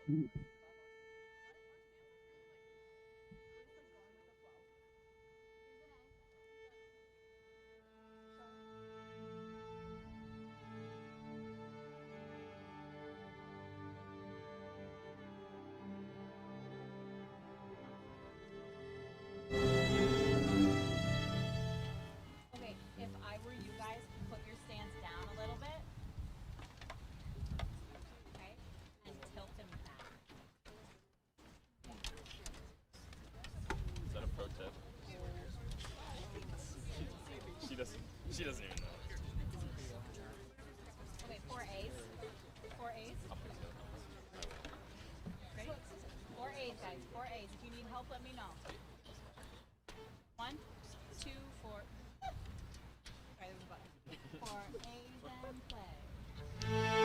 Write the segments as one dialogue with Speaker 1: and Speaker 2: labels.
Speaker 1: Okay, if I were you guys, put your stance down a little bit. Okay? And tilt him back.
Speaker 2: Is that a pro tip? She doesn't even know.
Speaker 1: Okay, 4 A's. 4 A's. Ready? 4 A's, guys. 4 A's. If you need help, let me know. 1, 2, 4. Sorry, there's a button. 4 A's and play.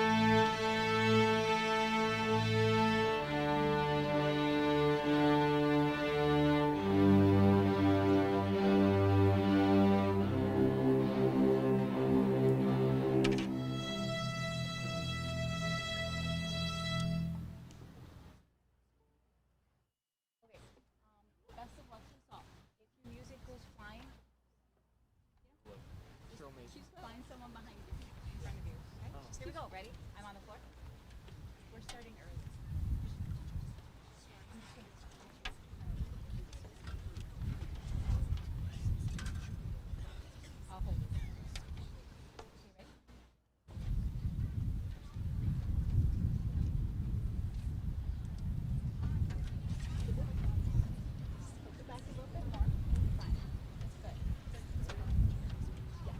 Speaker 1: Okay, best of luck to us all. If your music goes flying, just find someone behind you, in front of you. Okay? Here we go. Ready? I'm on the floor. We're starting early. I'm just gonna- I'll hold it. Okay, ready? Tilt it back a little bit more. Fine. That's good. Yeah.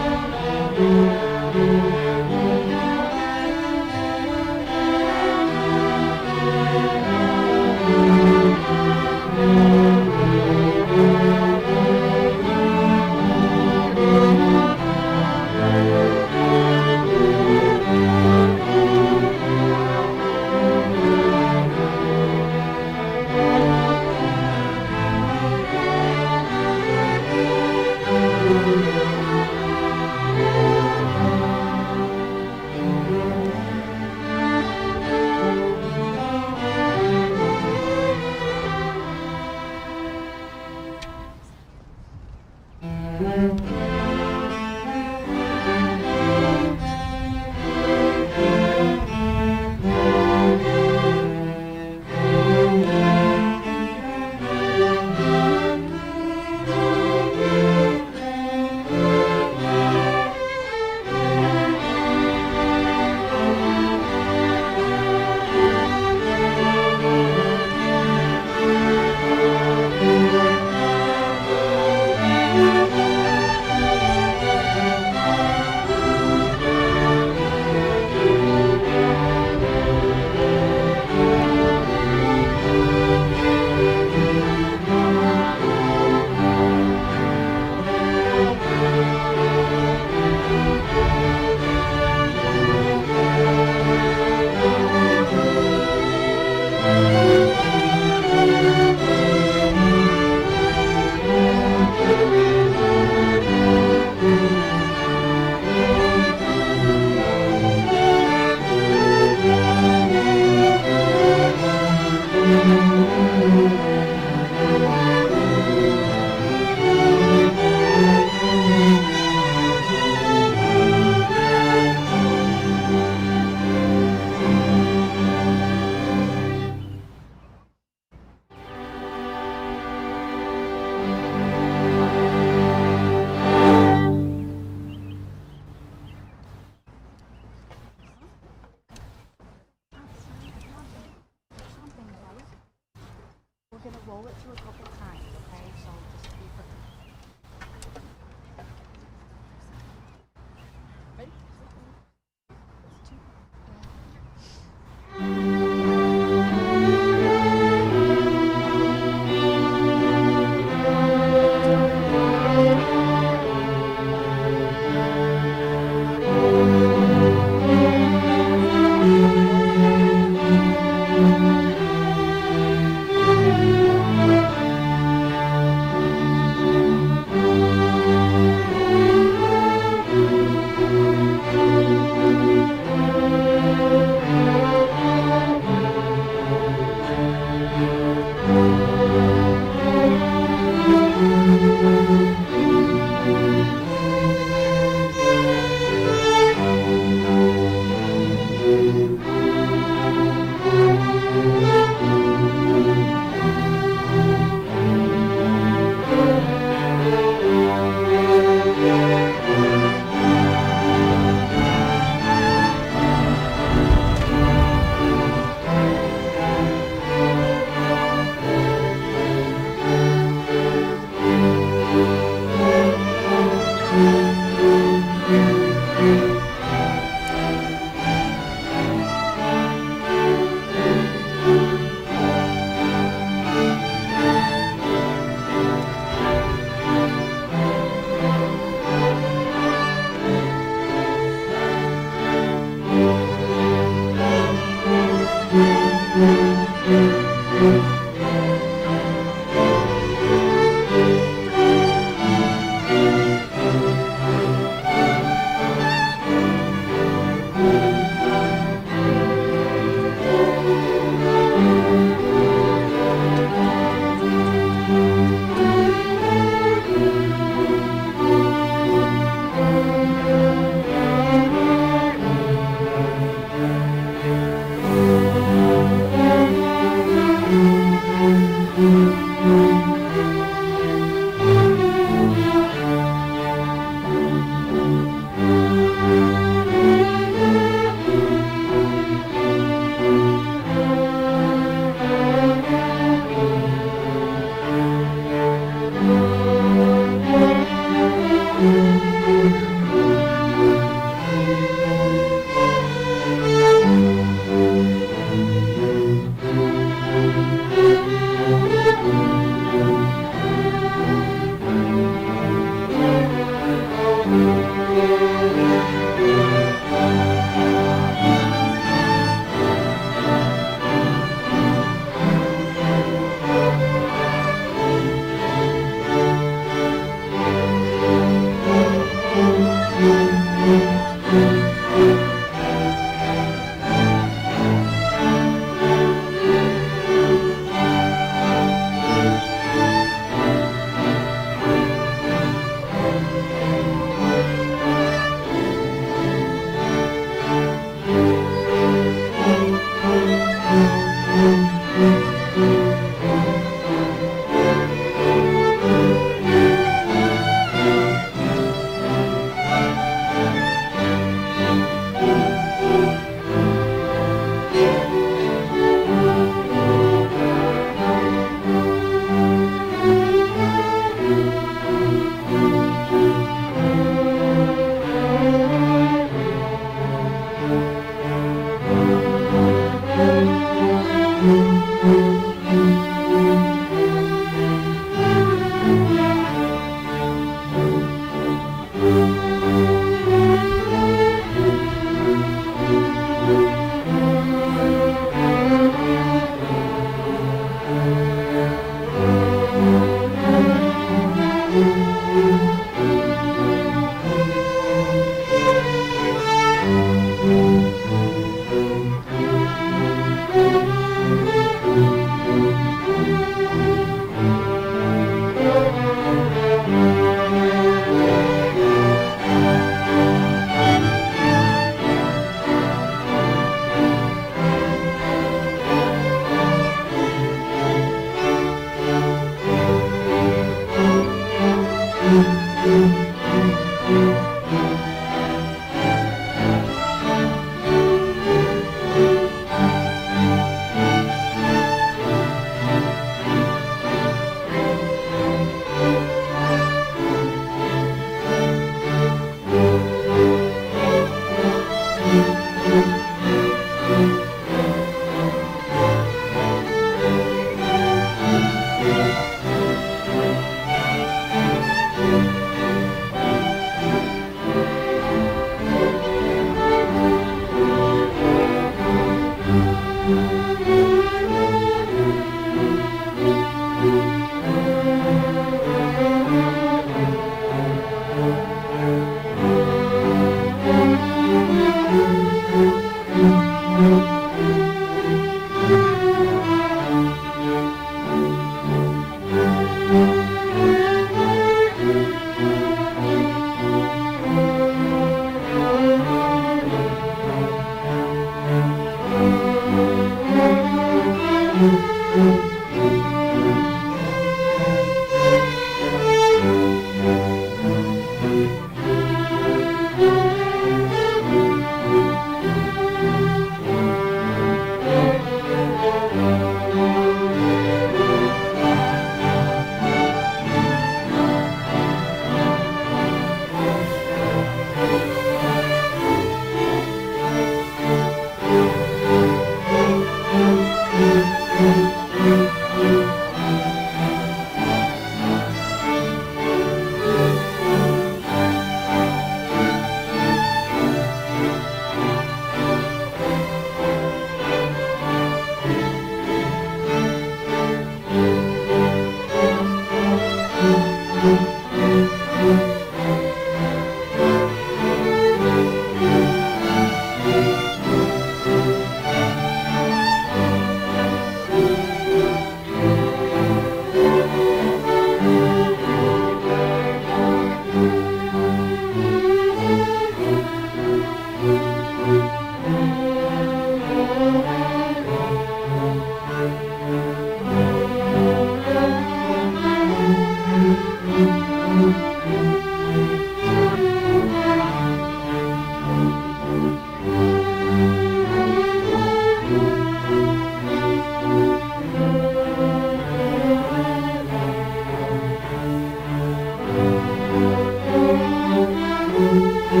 Speaker 3: Why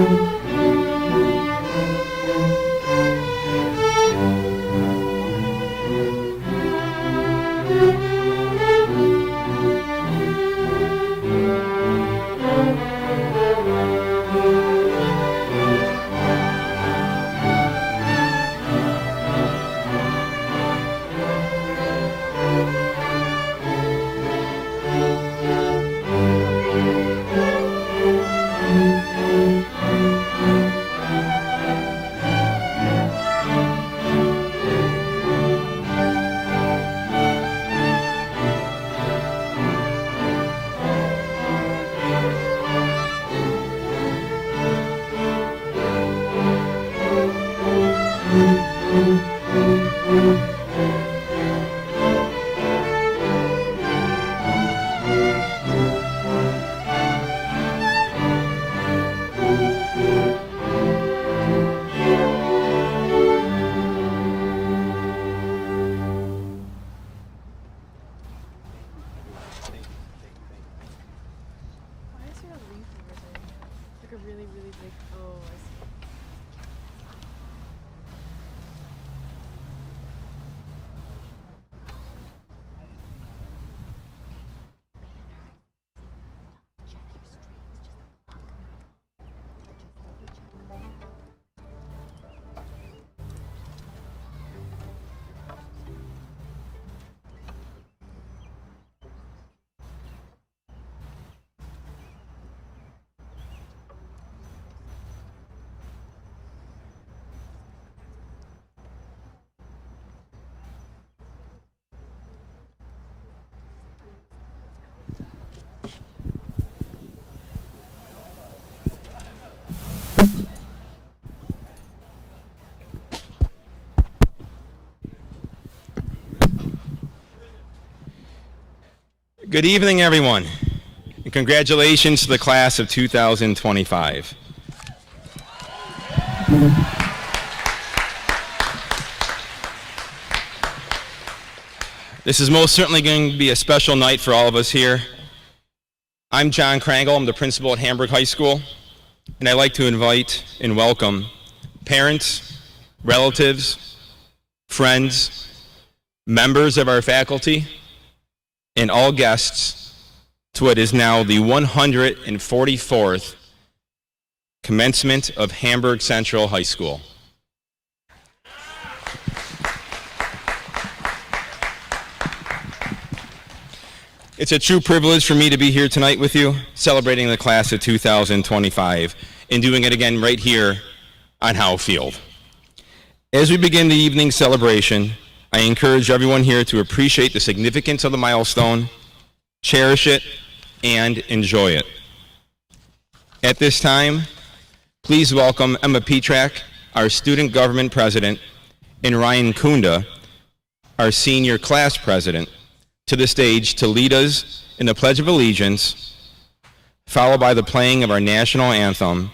Speaker 3: is there a leaf over there? Like a really, really big. Oh, I see.
Speaker 4: Good evening, everyone, and congratulations to the class of 2025. This is most certainly going to be a special night for all of us here. I'm John Krangle. I'm the principal at Hamburg High School, and I'd like to invite and welcome parents, relatives, friends, members of our faculty, and all guests to what is now the 144th commencement of Hamburg Central High School. It's a true privilege for me to be here tonight with you, celebrating the class of 2025, and doing it again right here on Howe Field. As we begin the evening celebration, I encourage everyone here to appreciate the significance of the milestone, cherish it, and enjoy it. At this time, please welcome Emma Petrak, our student government president, and Ryan Kunda, our senior class president, to the stage to lead us in the Pledge of Allegiance, followed by the playing of our national anthem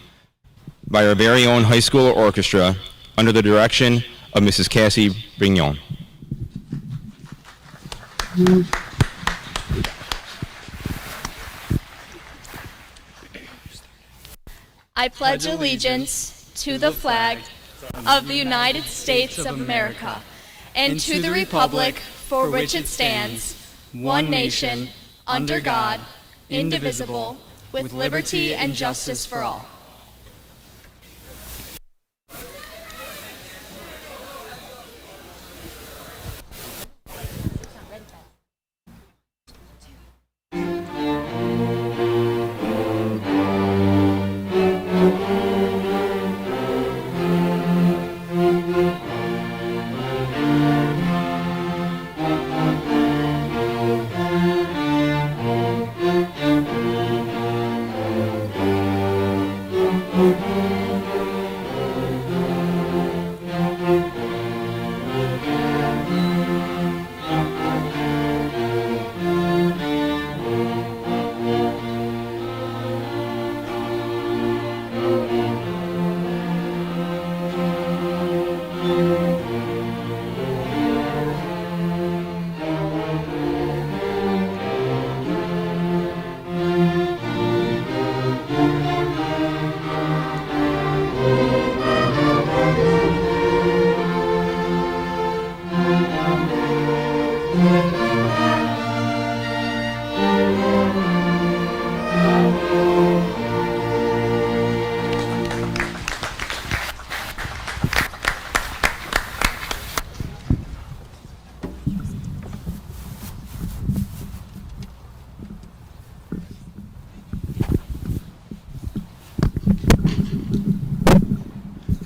Speaker 4: by our very own high school orchestra under the direction of Mrs. Cassie Brignon.
Speaker 5: I pledge allegiance to the flag of the United States of America and to the republic for which it stands, one nation, under God, indivisible, with liberty and justice for all.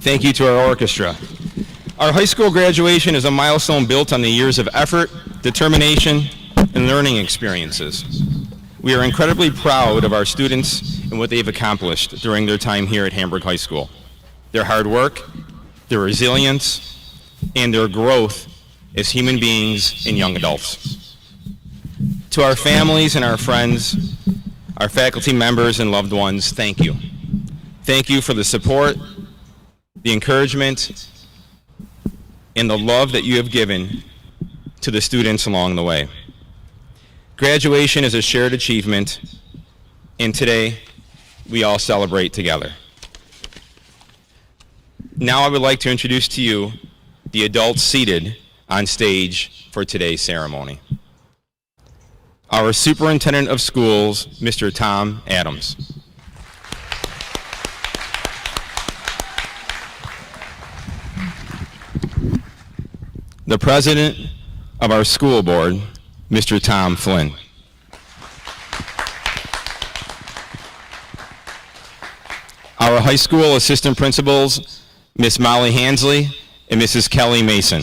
Speaker 4: Thank you to our orchestra. Our high school graduation is a milestone built on the years of effort, determination, and learning experiences. We are incredibly proud of our students and what they've accomplished during their time here at Hamburg High School. Their hard work, their resilience, and their growth as human beings and young adults. To our families and our friends, our faculty members and loved ones, thank you. Thank you for the support, the encouragement, and the love that you have given to the students along the way. Graduation is a shared achievement, and today we all celebrate together. Now I would like to introduce to you the adults seated on stage for today's ceremony. Our Superintendent of Schools, Mr. Tom Adams. The President of our school board, Mr. Tom Flynn. Our high school assistant principals, Miss Molly Hansley and Mrs. Kelly Mason.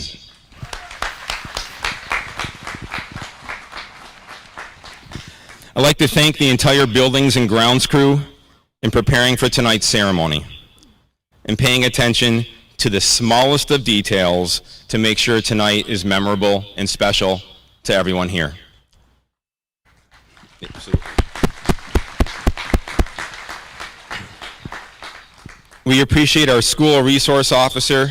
Speaker 4: I'd like to thank the entire buildings and grounds crew in preparing for tonight's ceremony and paying attention to the smallest of details to make sure tonight is memorable and special to everyone here. We appreciate our school resource officer,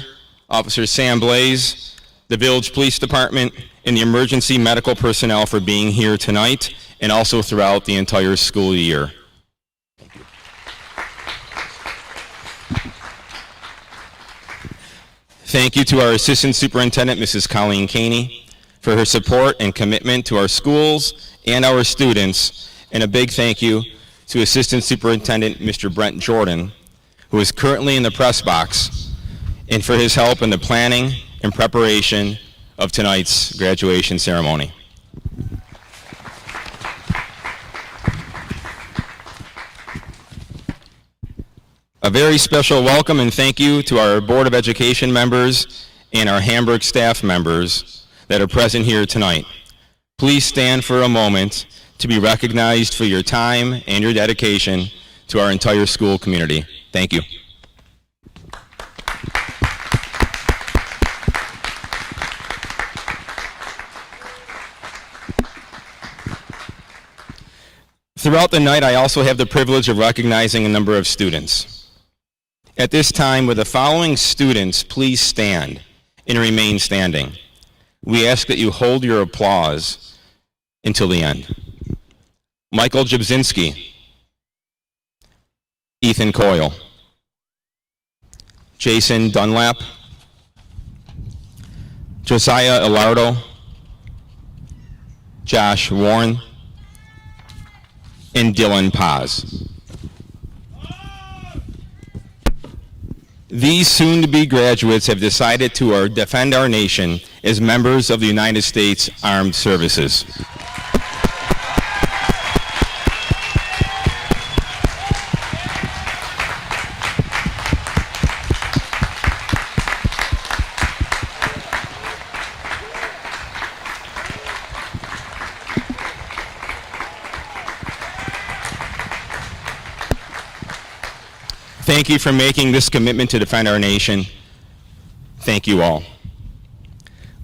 Speaker 4: Officer Sam Blaze, the Village Police Department, and the emergency medical personnel for being here tonight and also throughout the entire school year. Thank you to our Assistant Superintendent, Mrs. Colleen Caney, for her support and commitment to our schools and our students, and a big thank you to Assistant Superintendent, Mr. Brent Jordan, who is currently in the press box, and for his help in the planning and preparation of tonight's graduation ceremony. A very special welcome and thank you to our Board of Education members and our Hamburg staff members that are present here tonight. Please stand for a moment to be recognized for your time and your dedication to our entire school community. Thank you. Throughout the night, I also have the privilege of recognizing a number of students. At this time, would the following students please stand and remain standing? We ask that you hold your applause until the end. Michael Jabzinski, Ethan Coyle, Jason Dunlap, Josiah Ilardo, Josh Warren, and Dylan Paz. These soon-to-be graduates have decided to defend our nation as members of the United States Armed Services. Thank you for making this commitment to defend our nation. Thank you all.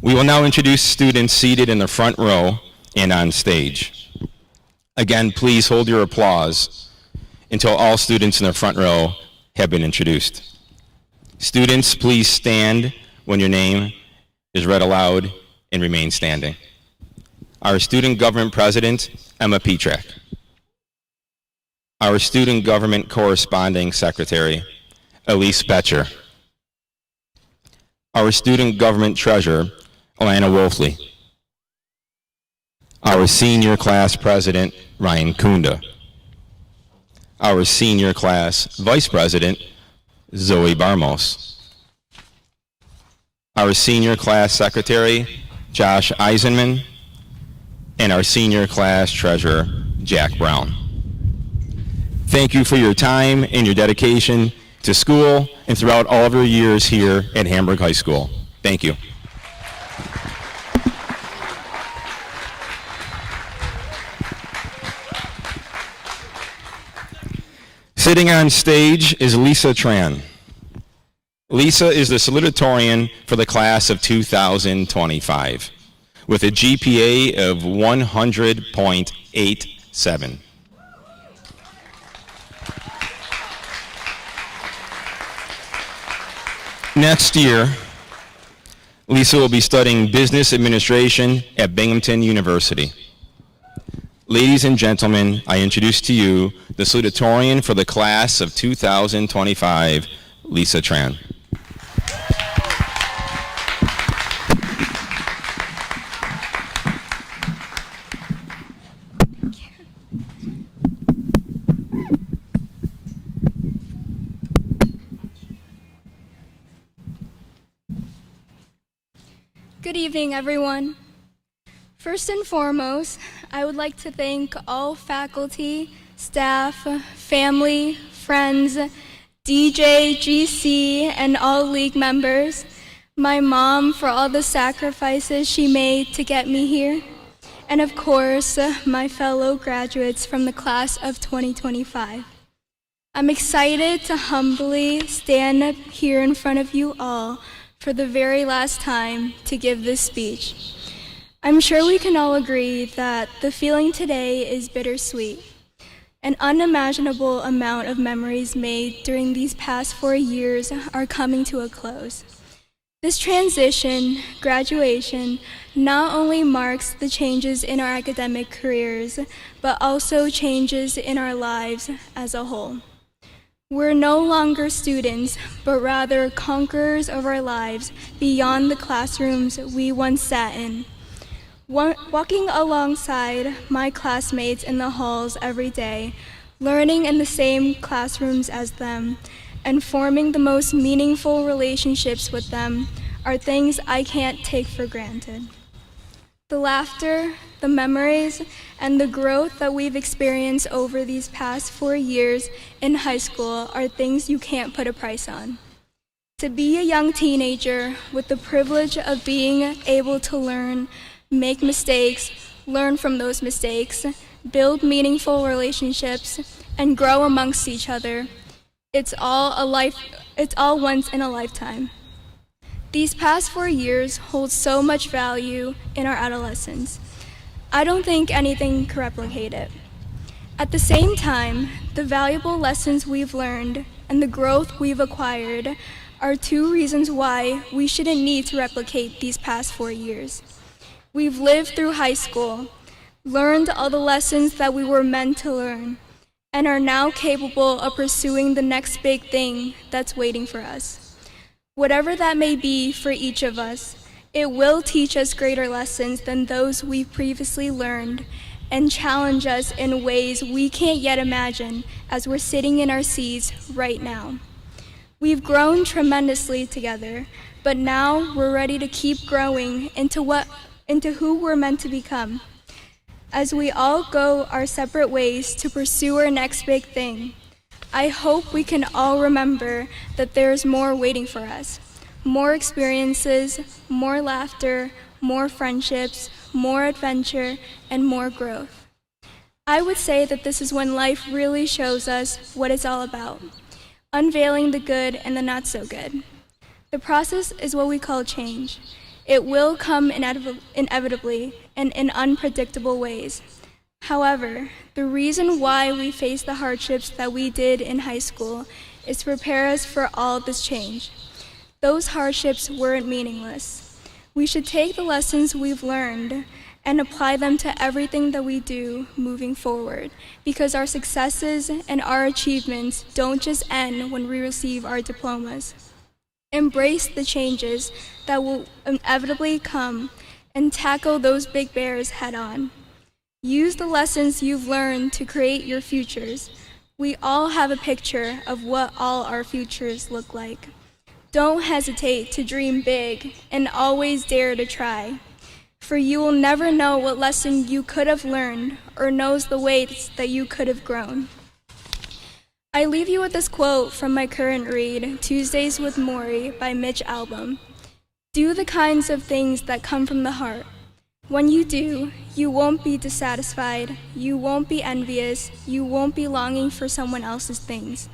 Speaker 4: We will now introduce students seated in the front row and on stage. Again, please hold your applause until all students in the front row have been introduced. Students, please stand when your name is read aloud and remain standing. Our Student Government President, Emma Petrak. Our Student Government Corresponding Secretary, Elise Betcher. Our Student Government Treasurer, Alana Wolfley. Our Senior Class President, Ryan Kunda. Our Senior Class Vice President, Zoe Barmos. Our Senior Class Secretary, Josh Eisenman. And our Senior Class Treasurer, Jack Brown. Thank you for your time and your dedication to school, and throughout all of your years here at Hamburg High School. Thank you. Sitting on stage is Lisa Tran. Lisa is the salutatorian for the class of 2025 with a GPA of 100.87. Next year, Lisa will be studying business administration at Binghamton University. Ladies and gentlemen, I introduce to you the salutatorian for the class of 2025, Lisa Tran.
Speaker 5: Good evening, everyone. First and foremost, I would like to thank all faculty, staff, family, friends, DJ, GC, and all league members, my mom for all the sacrifices she made to get me here, and of course, my fellow graduates from the class of 2025. I'm excited to humbly stand up here in front of you all for the very last time to give this speech. I'm sure we can all agree that the feeling today is bittersweet. An unimaginable amount of memories made during these past 4 years are coming to a close. This transition, graduation, not only marks the changes in our academic careers, but also changes in our lives as a whole. We're no longer students, but rather conquerors of our lives beyond the classrooms we once sat in. Walking alongside my classmates in the halls every day, learning in the same classrooms as them, and forming the most meaningful relationships with them are things I can't take for granted. The laughter, the memories, and the growth that we've experienced over these past 4 years in high school are things you can't put a price on. To be a young teenager with the privilege of being able to learn, make mistakes, learn from those mistakes, build meaningful relationships, and grow amongst each other, it's all once in a lifetime. These past 4 years hold so much value in our adolescence. I don't think anything can replicate it. At the same time, the valuable lessons we've learned and the growth we've acquired are 2 reasons why we shouldn't need to replicate these past 4 years. We've lived through high school, learned all the lessons that we were meant to learn, and are now capable of pursuing the next big thing that's waiting for us. Whatever that may be for each of us, it will teach us greater lessons than those we've previously learned and challenge us in ways we can't yet imagine as we're sitting in our seats right now. We've grown tremendously together, but now we're ready to keep growing into who we're meant to become. As we all go our separate ways to pursue our next big thing, I hope we can all remember that there's more waiting for us. More experiences, more laughter, more friendships, more adventure, and more growth. I would say that this is when life really shows us what it's all about, unveiling the good and the not so good. The process is what we call change. It will come inevitably and in unpredictable ways. However, the reason why we face the hardships that we did in high school is to prepare us for all this change. Those hardships weren't meaningless. We should take the lessons we've learned and apply them to everything that we do moving forward, because our successes and our achievements don't just end when we receive our diplomas. Embrace the changes that will inevitably come and tackle those big bears head on. Use the lessons you've learned to create your futures. We all have a picture of what all our futures look like. Don't hesitate to dream big and always dare to try, for you will never know what lesson you could have learned or knows the ways that you could have grown.
Speaker 6: I leave you with this quote from my current read, Tuesdays with Maury by Mitch Albom. Do the kinds of things that come from the heart. When you do, you won't be dissatisfied, you won't be envious, you won't be longing for someone else's things.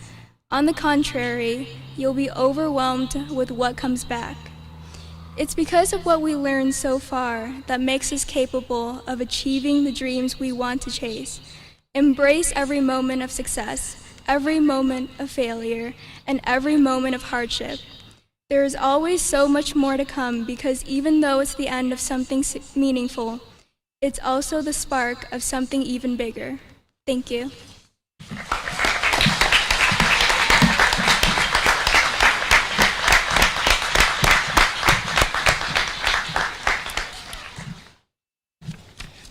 Speaker 6: On the contrary, you'll be overwhelmed with what comes back. It's because of what we learned so far that makes us capable of achieving the dreams we want to chase. Embrace every moment of success, every moment of failure, and every moment of hardship. There is always so much more to come because even though it's the end of something meaningful, it's also the spark of something even bigger. Thank you.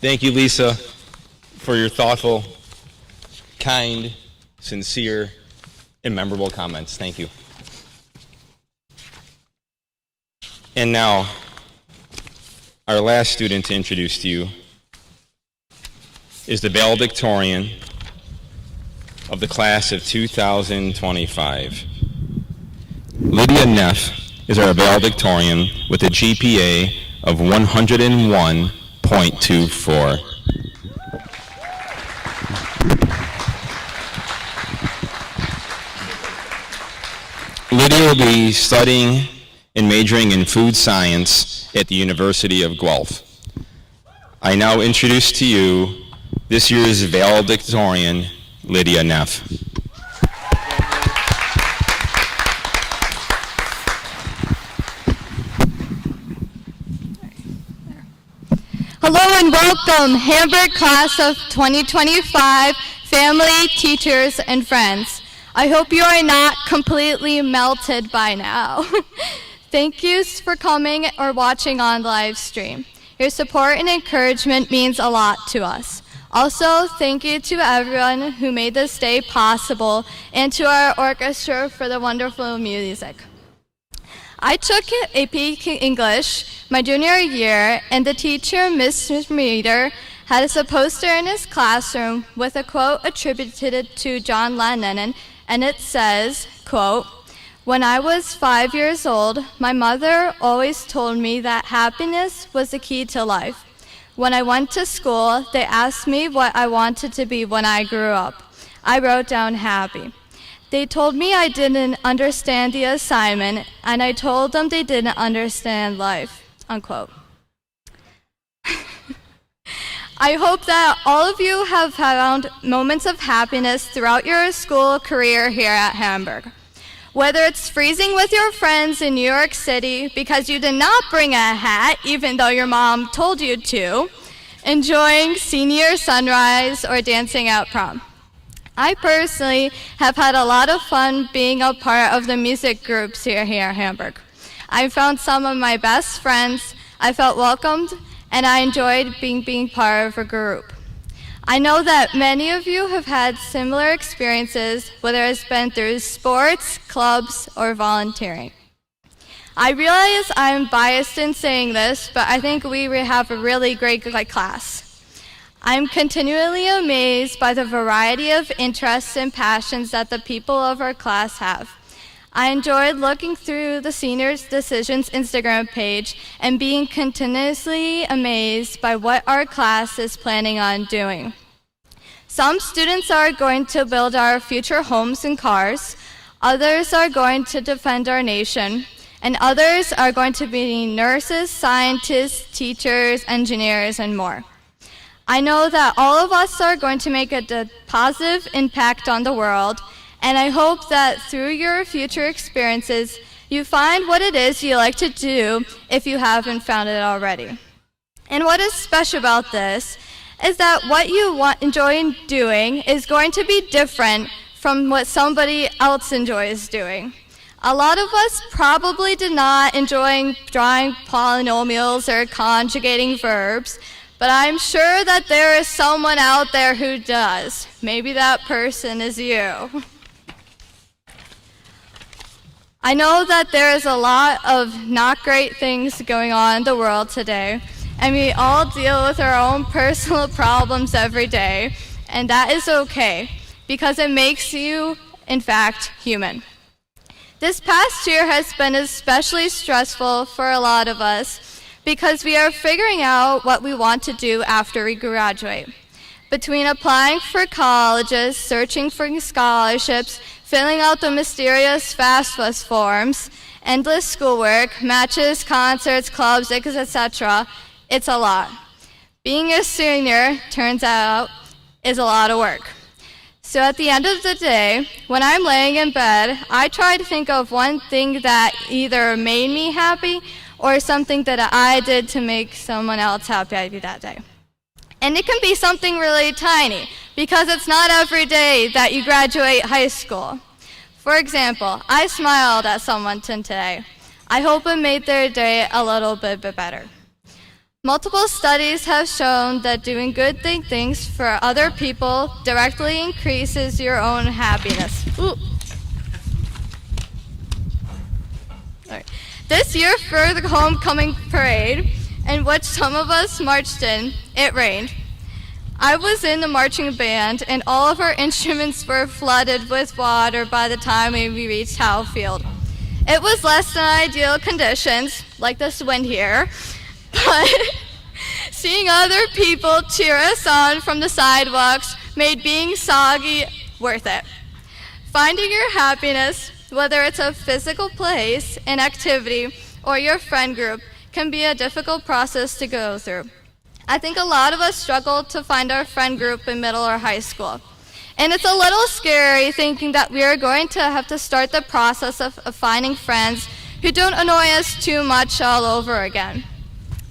Speaker 4: Thank you, Lisa, for your thoughtful, kind, sincere, and memorable comments. Thank you. And now, our last student to introduce to you is the valedictorian of the class of 2025. Lydia Neff is our valedictorian with a GPA of 101.24. Lydia will be studying and majoring in food science at the University of Guelph. I now introduce to you this year's valedictorian, Lydia Neff.
Speaker 5: Hello and welcome, Hamburg class of 2025, family, teachers, and friends. I hope you are not completely melted by now. Thank you for coming or watching on live stream. Your support and encouragement means a lot to us. Also, thank you to everyone who made this day possible and to our orchestra for the wonderful music. I took AP English my junior year, and the teacher, Ms. Meader, had a poster in his classroom with a quote attributed to John Lennon, and it says, quote, "When I was 5 years old, my mother always told me that happiness was the key to life. When I went to school, they asked me what I wanted to be when I grew up. I wrote down happy. They told me I didn't understand the assignment, and I told them they didn't understand life," unquote. I hope that all of you have found moments of happiness throughout your school career here at Hamburg. Whether it's freezing with your friends in New York City because you did not bring a hat even though your mom told you to, enjoying senior sunrise, or dancing at prom. I personally have had a lot of fun being a part of the music groups here at Hamburg. I found some of my best friends, I felt welcomed, and I enjoyed being part of a group. I know that many of you have had similar experiences, whether it's been through sports, clubs, or volunteering. I realize I'm biased in saying this, but I think we have a really great class. I'm continually amazed by the variety of interests and passions that the people of our class have. I enjoyed looking through the Seniors Decisions Instagram page and being continuously amazed by what our class is planning on doing. Some students are going to build our future homes and cars, others are going to defend our nation, and others are going to be nurses, scientists, teachers, engineers, and more. I know that all of us are going to make a positive impact on the world, and I hope that through your future experiences, you find what it is you like to do if you haven't found it already. And what is special about this is that what you enjoy doing is going to be different from what somebody else enjoys doing. A lot of us probably did not enjoy drawing polynomials or conjugating verbs, but I'm sure that there is someone out there who does. Maybe that person is you. I know that there is a lot of not great things going on in the world today, and we all deal with our own personal problems every day, and that is okay, because it makes you in fact, human. This past year has been especially stressful for a lot of us because we are figuring out what we want to do after we graduate. Between applying for colleges, searching for scholarships, filling out the mysterious FAFSA forms, endless schoolwork, matches, concerts, clubs, etc., it's a lot. Being a senior, turns out, is a lot of work. So at the end of the day, when I'm laying in bed, I try to think of one thing that either made me happy or something that I did to make someone else happy that day. And it can be something really tiny, because it's not every day that you graduate high school. For example, I smiled at someone today. I hope it made their day a little bit better. Multiple studies have shown that doing good things for other people directly increases your own happiness. Ooh. Right. This year for the homecoming parade, in which some of us marched in, it rained. I was in the marching band, and all of our instruments were flooded with water by the time we reached Howe Field. It was less than ideal conditions, like this wind here, but seeing other people cheer us on from the sidewalks made being soggy worth it. Finding your happiness, whether it's a physical place, an activity, or your friend group, can be a difficult process to go through. I think a lot of us struggle to find our friend group in middle or high school. And it's a little scary thinking that we are going to have to start the process of finding friends who don't annoy us too much all over again.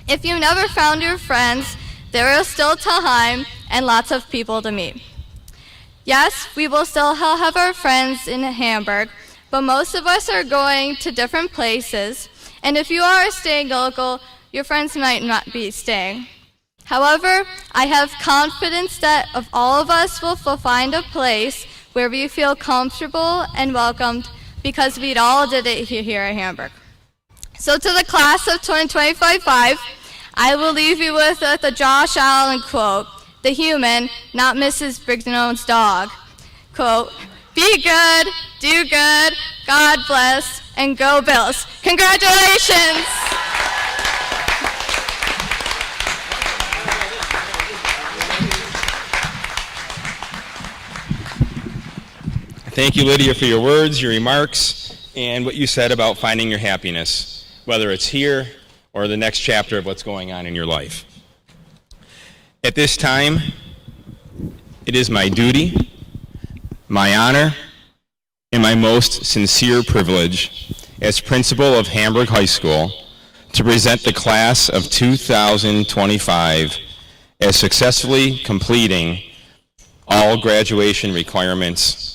Speaker 5: If you never found your friends, there is still time and lots of people to meet. Yes, we will still have our friends in Hamburg, but most of us are going to different places, and if you are staying local, your friends might not be staying. However, I have confidence that of all of us will find a place where we feel comfortable and welcomed, because we all did it here at Hamburg. So to the class of 2025, I will leave you with the Josh Allen quote, the human, not Mrs. Brignone's dog. Quote, "Be good, do good, God bless, and go Bills." Congratulations!
Speaker 4: Thank you, Lydia, for your words, your remarks, and what you said about finding your happiness, whether it's here or the next chapter of what's going on in your life. At this time, it is my duty, my honor, and my most sincere privilege as principal of Hamburg High School to present the class of 2025 as successfully completing all graduation requirements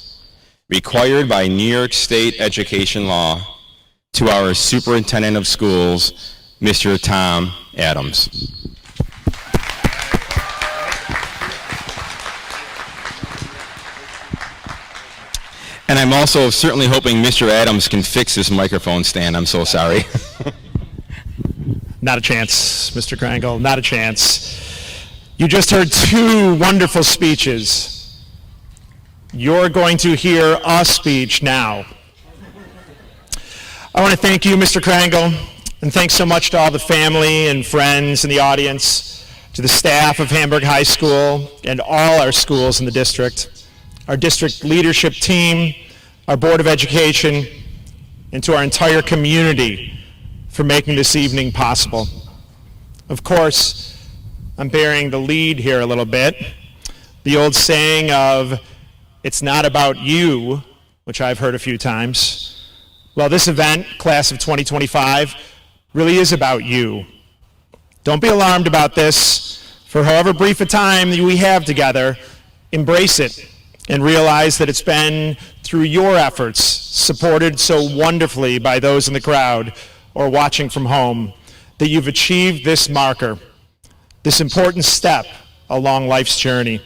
Speaker 4: required by New York State education law to our Superintendent of Schools, Mr. Tom Adams. And I'm also certainly hoping Mr. Adams can fix this microphone stand. I'm so sorry.
Speaker 7: Not a chance, Mr. Krangle, not a chance. You just heard two wonderful speeches. You're going to hear a speech now. I want to thank you, Mr. Krangle, and thanks so much to all the family and friends in the audience, to the staff of Hamburg High School and all our schools in the district, our district leadership team, our Board of Education, and to our entire community for making this evening possible. Of course, I'm bearing the lead here a little bit. The old saying of, "It's not about you," which I've heard a few times. Well, this event, class of 2025, really is about you. Don't be alarmed about this. For however brief a time that we have together, embrace it and realize that it's been through your efforts, supported so wonderfully by those in the crowd or watching from home, that you've achieved this marker, this important step along life's journey.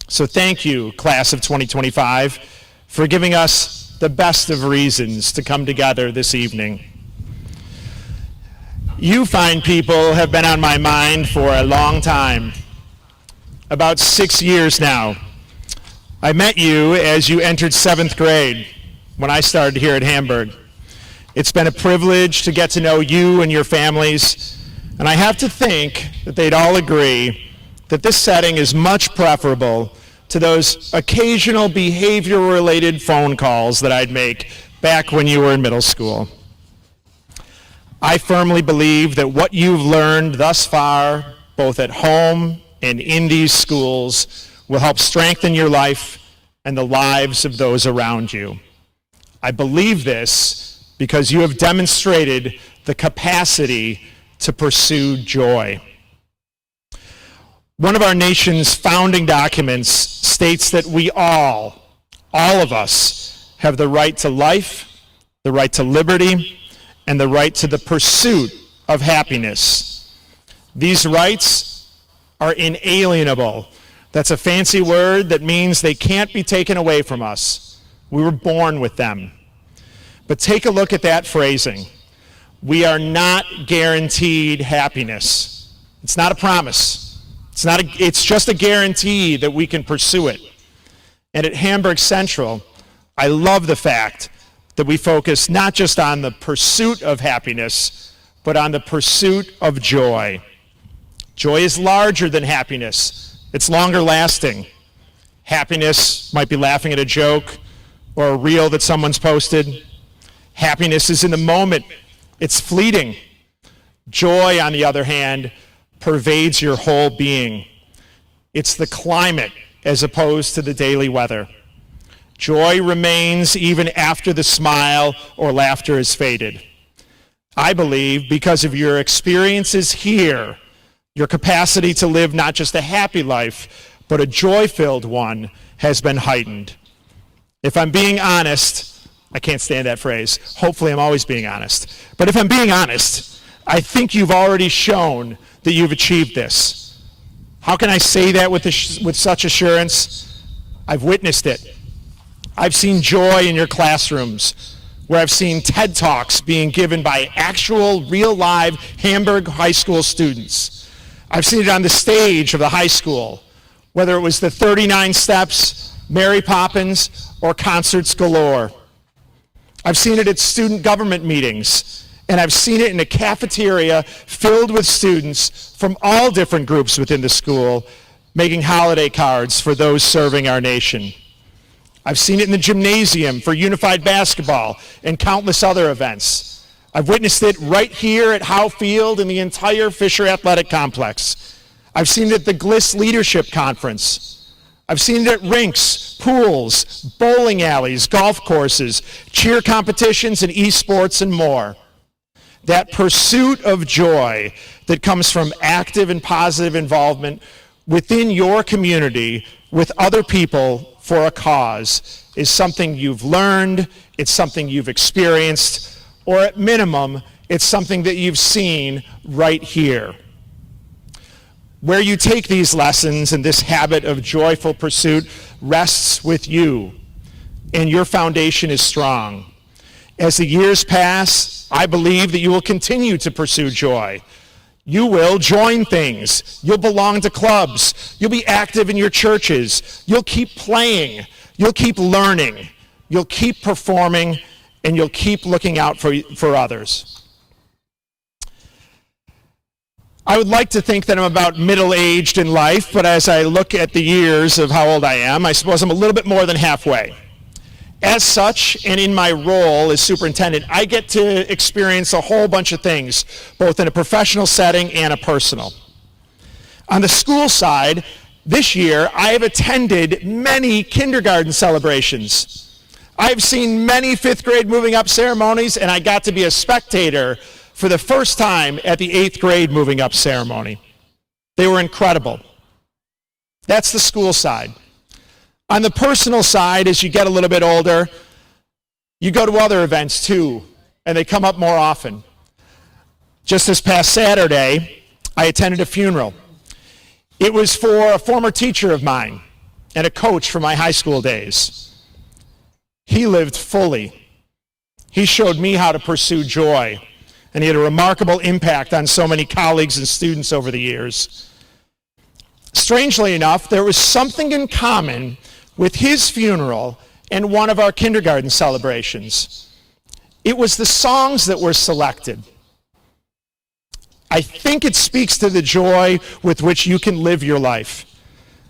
Speaker 7: So thank you, class of 2025, for giving us the best of reasons to come together this evening. You fine people have been on my mind for a long time, about 6 years now. I met you as you entered 7th grade when I started here at Hamburg. It's been a privilege to get to know you and your families, and I have to think that they'd all agree that this setting is much preferable to those occasional behavior-related phone calls that I'd make back when you were in middle school. I firmly believe that what you've learned thus far, both at home and in these schools, will help strengthen your life and the lives of those around you. I believe this because you have demonstrated the capacity to pursue joy. One of our nation's founding documents states that we all of us, have the right to life, the right to liberty, and the right to the pursuit of happiness. These rights are inalienable. That's a fancy word that means they can't be taken away from us. We were born with them. But take a look at that phrasing. We are not guaranteed happiness. It's not a promise. It's just a guarantee that we can pursue it. And at Hamburg Central, I love the fact that we focus not just on the pursuit of happiness, but on the pursuit of joy. Joy is larger than happiness. It's longer lasting. Happiness might be laughing at a joke or a reel that someone's posted. Happiness is in the moment. It's fleeting. Joy, on the other hand, pervades your whole being. It's the climate as opposed to the daily weather. Joy remains even after the smile or laughter has faded. I believe because of your experiences here, your capacity to live not just a happy life, but a joy-filled one has been heightened. If I'm being honest, I can't stand that phrase. Hopefully I'm always being honest. But if I'm being honest, I think you've already shown that you've achieved this. How can I say that with such assurance? I've witnessed it. I've seen joy in your classrooms, where I've seen TED Talks being given by actual, real, live Hamburg high school students. I've seen it on the stage of the high school, whether it was the 39 Steps, Mary Poppins, or concerts galore. I've seen it at student government meetings, and I've seen it in a cafeteria filled with students from all different groups within the school, making holiday cards for those serving our nation. I've seen it in the gymnasium for unified basketball and countless other events. I've witnessed it right here at Howe Field and the entire Fisher Athletic Complex. I've seen it at the GLIS Leadership Conference. I've seen it at rinks, pools, bowling alleys, golf courses, cheer competitions, and esports and more. That pursuit of joy that comes from active and positive involvement within your community with other people for a cause is something you've learned, it's something you've experienced, or at minimum, it's something that you've seen right here. Where you take these lessons and this habit of joyful pursuit rests with you, and your foundation is strong. As the years pass, I believe that you will continue to pursue joy. You will join things. You'll belong to clubs. You'll be active in your churches. You'll keep playing. You'll keep learning. You'll keep performing, and you'll keep looking out for others. I would like to think that I'm about middle-aged in life, but as I look at the years of how old I am, I suppose I'm a little bit more than halfway. As such, and in my role as superintendent, I get to experience a whole bunch of things, both in a professional setting and a personal. On the school side, this year, I have attended many kindergarten celebrations. I've seen many 5th grade moving up ceremonies, and I got to be a spectator for the first time at the 8th grade moving up ceremony. They were incredible. That's the school side. On the personal side, as you get a little bit older, you go to other events too, and they come up more often. Just this past Saturday, I attended a funeral. It was for a former teacher of mine and a coach from my high school days. He lived fully. He showed me how to pursue joy, and he had a remarkable impact on so many colleagues and students over the years. Strangely enough, there was something in common with his funeral and one of our kindergarten celebrations. It was the songs that were selected. I think it speaks to the joy with which you can live your life.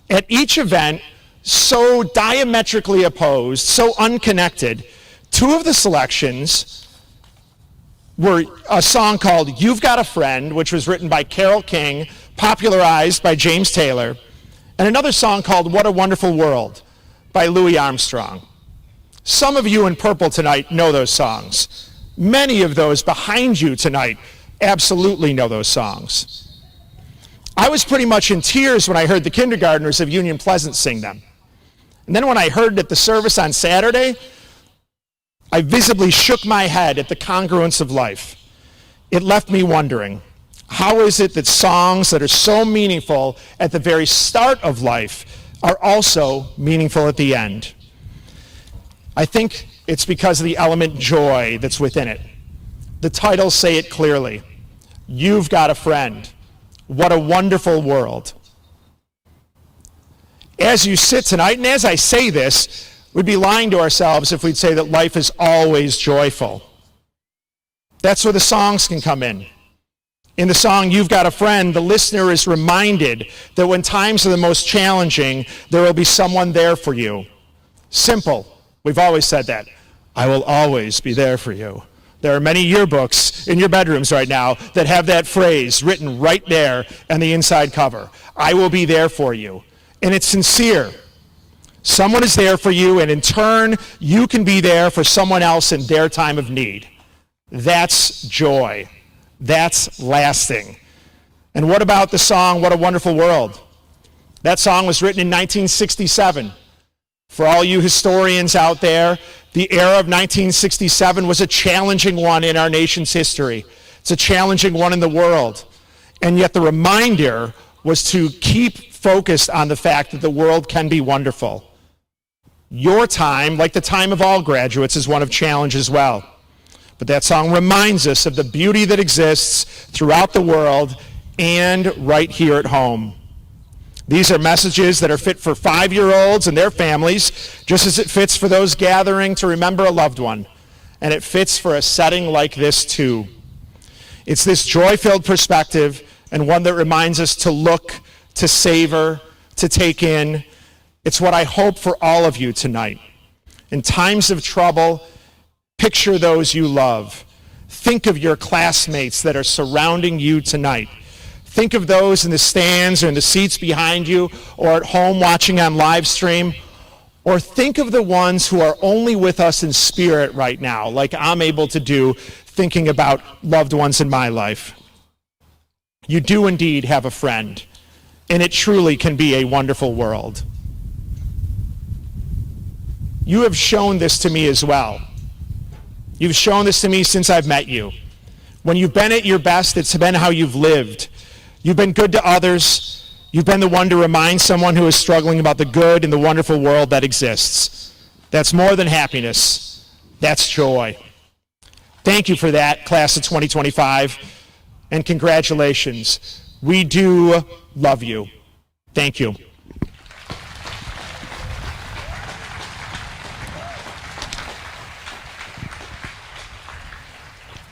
Speaker 7: At each event, so diametrically opposed, so unconnected, two of the selections were a song called You've Got a Friend, which was written by Carole King, popularized by James Taylor, and another song called What a Wonderful World by Louis Armstrong. Some of you in purple tonight know those songs. Many of those behind you tonight absolutely know those songs. I was pretty much in tears when I heard the kindergartners of Union Pleasant sing them. And then when I heard it at the service on Saturday, I visibly shook my head at the congruence of life. It left me wondering, how is it that songs that are so meaningful at the very start of life are also meaningful at the end? I think it's because of the element joy that's within it. The titles say it clearly. You've got a friend. What a wonderful world. As you sit tonight, and as I say this, we'd be lying to ourselves if we'd say that life is always joyful. That's where the songs can come in. In the song, You've Got a Friend, the listener is reminded that when times are the most challenging, there will be someone there for you. Simple. We've always said that. I will always be there for you. There are many yearbooks in your bedrooms right now that have that phrase written right there on the inside cover. I will be there for you. And it's sincere. Someone is there for you, and in turn, you can be there for someone else in their time of need. That's joy. That's lasting. And what about the song, What a Wonderful World? That song was written in 1967. For all you historians out there, the era of 1967 was a challenging one in our nation's history. It's a challenging one in the world. And yet the reminder was to keep focused on the fact that the world can be wonderful. Your time, like the time of all graduates, is one of challenge as well. But that song reminds us of the beauty that exists throughout the world and right here at home. These are messages that are fit for 5-year-olds and their families, just as it fits for those gathering to remember a loved one. And it fits for a setting like this too. It's this joy-filled perspective, and one that reminds us to look, to savor, to take in. It's what I hope for all of you tonight. In times of trouble, picture those you love. Think of your classmates that are surrounding you tonight. Think of those in the stands or in the seats behind you or at home watching on live stream. Or think of the ones who are only with us in spirit right now, like I'm able to do, thinking about loved ones in my life. You do indeed have a friend, and it truly can be a wonderful world. You have shown this to me as well. You've shown this to me since I've met you. When you've been at your best, it's been how you've lived. You've been good to others. You've been the one to remind someone who is struggling about the good and the wonderful world that exists. That's more than happiness. That's joy. Thank you for that, class of 2025, and congratulations. We do love you. Thank you.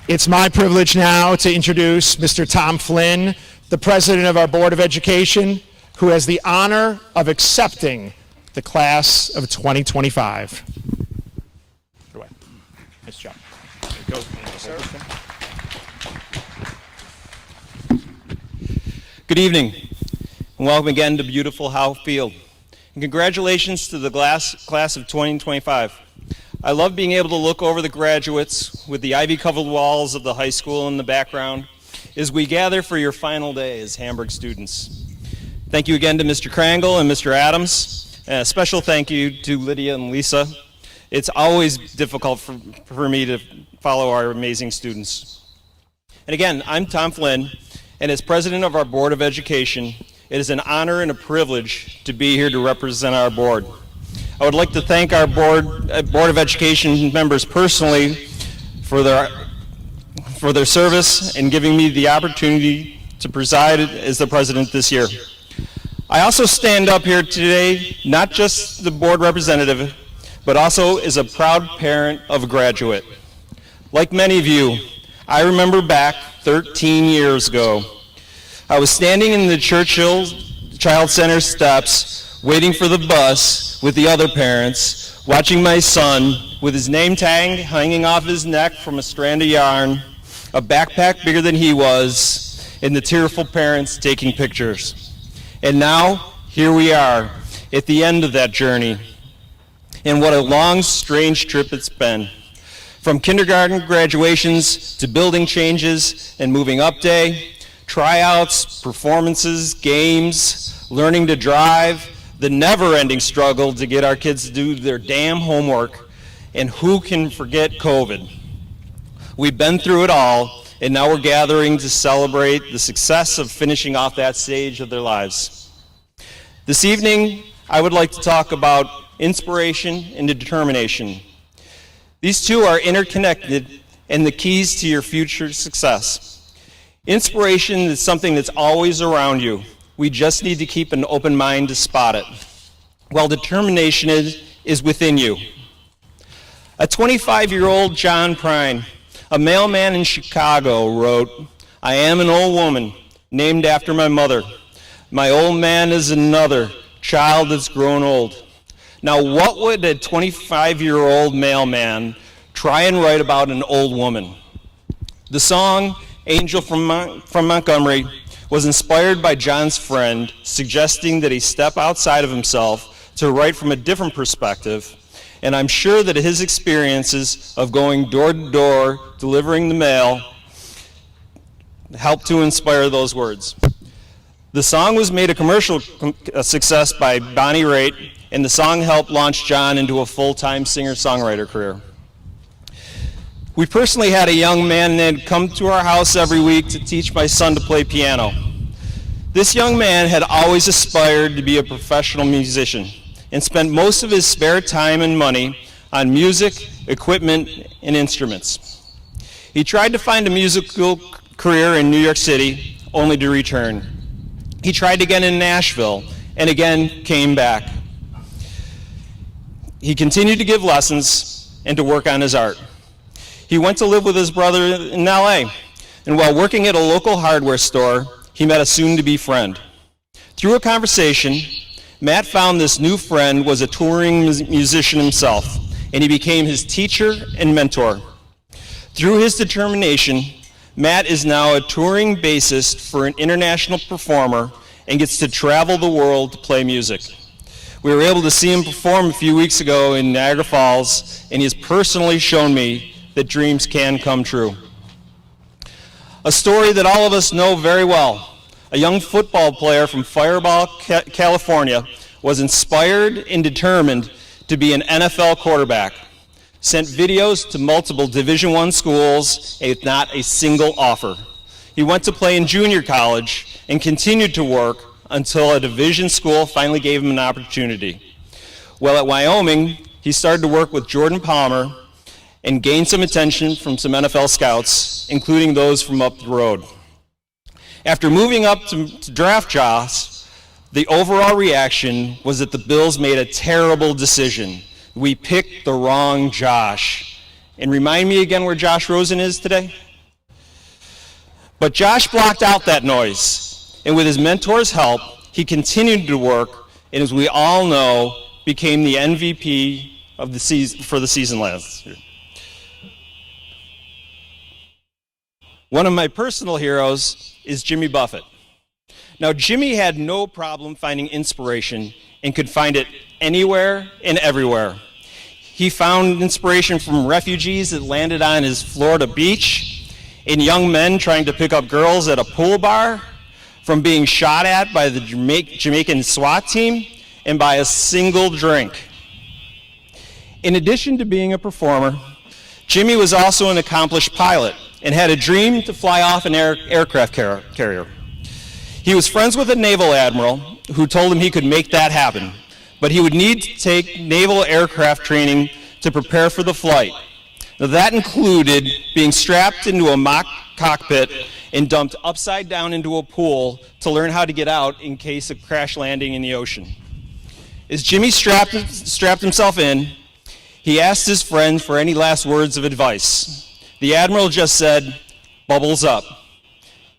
Speaker 7: It's my privilege now to introduce Mr. Tom Flynn, the president of our Board of Education, who has the honor of accepting the class of 2025. Good away. Nice job. There you go. Sir.
Speaker 8: Good evening, and welcome again to beautiful Howe Field. And congratulations to the class of 2025. I love being able to look over the graduates with the ivy-covered walls of the high school in the background as we gather for your final day as Hamburg students. Thank you again to Mr. Krangle and Mr. Adams, and a special thank you to Lydia and Lisa. It's always difficult for me to follow our amazing students. And again, I'm Tom Flynn, and as president of our Board of Education, it is an honor and a privilege to be here to represent our board. I would like to thank our Board of Education members personally for their service and giving me the opportunity to preside as the president this year. I also stand up here today, not just the board representative, but also as a proud parent of a graduate. Like many of you, I remember back 13 years ago, I was standing in the Churchill Child Center steps, waiting for the bus with the other parents, watching my son with his name tag hanging off his neck from a strand of yarn, a backpack bigger than he was, and the tearful parents taking pictures. And now, here we are, at the end of that journey. And what a long, strange trip it's been. From kindergarten graduations to building changes and moving up day, tryouts, performances, games, learning to drive, the never-ending struggle to get our kids to do their damn homework, and who can forget COVID? We've been through it all, and now we're gathering to celebrate the success of finishing off that stage of their lives. This evening, I would like to talk about inspiration and determination. These two are interconnected and the keys to your future success. Inspiration is something that's always around you. We just need to keep an open mind to spot it. While determination is within you. A 25-year-old John Prine, a mailman in Chicago, wrote, "I am an old woman named after my mother. My old man is another child that's grown old." Now, what would a 25-year-old mailman try and write about an old woman? The song, Angel from Montgomery, was inspired by John's friend, suggesting that he step outside of himself to write from a different perspective, and I'm sure that his experiences of going door to door, delivering the mail, helped to inspire those words. The song was made a commercial success by Bonnie Raitt, and the song helped launch John into a full-time singer-songwriter career. We personally had a young man that had come to our house every week to teach my son to play piano. This young man had always aspired to be a professional musician and spent most of his spare time and money on music, equipment, and instruments. He tried to find a musical career in New York City, only to return. He tried again in Nashville, and again came back. He continued to give lessons and to work on his art. He went to live with his brother in LA, and while working at a local hardware store, he met a soon-to-be friend. Through a conversation, Matt found this new friend was a touring musician himself, and he became his teacher and mentor. Through his determination, Matt is now a touring bassist for an international performer and gets to travel the world to play music. We were able to see him perform a few weeks ago in Niagara Falls, and he has personally shown me that dreams can come true. A story that all of us know very well. A young football player from Fireball, California, was inspired and determined to be an NFL quarterback. Sent videos to multiple Division I schools with not a single offer. He went to play in junior college and continued to work until a division school finally gave him an opportunity. While at Wyoming, he started to work with Jordan Palmer and gained some attention from some NFL scouts, including those from up the road. After moving up to draft Josh, the overall reaction was that the Bills made a terrible decision. We picked the wrong Josh. And remind me again where Josh Rosen is today? But Josh blocked out that noise, and with his mentor's help, he continued to work, and as we all know, became the MVP of the season for the season last year. One of my personal heroes is Jimmy Buffett. Now, Jimmy had no problem finding inspiration and could find it anywhere and everywhere. He found inspiration from refugees that landed on his Florida beach, in young men trying to pick up girls at a pool bar, from being shot at by the Jamaican SWAT team, and by a single drink. In addition to being a performer, Jimmy was also an accomplished pilot and had a dream to fly off an aircraft carrier. He was friends with a naval admiral who told him he could make that happen, but he would need to take naval aircraft training to prepare for the flight. Now, that included being strapped into a mock cockpit and dumped upside down into a pool to learn how to get out in case of crash landing in the ocean. As Jimmy strapped himself in, he asked his friend for any last words of advice. The Admiral just said, "Bubbles up."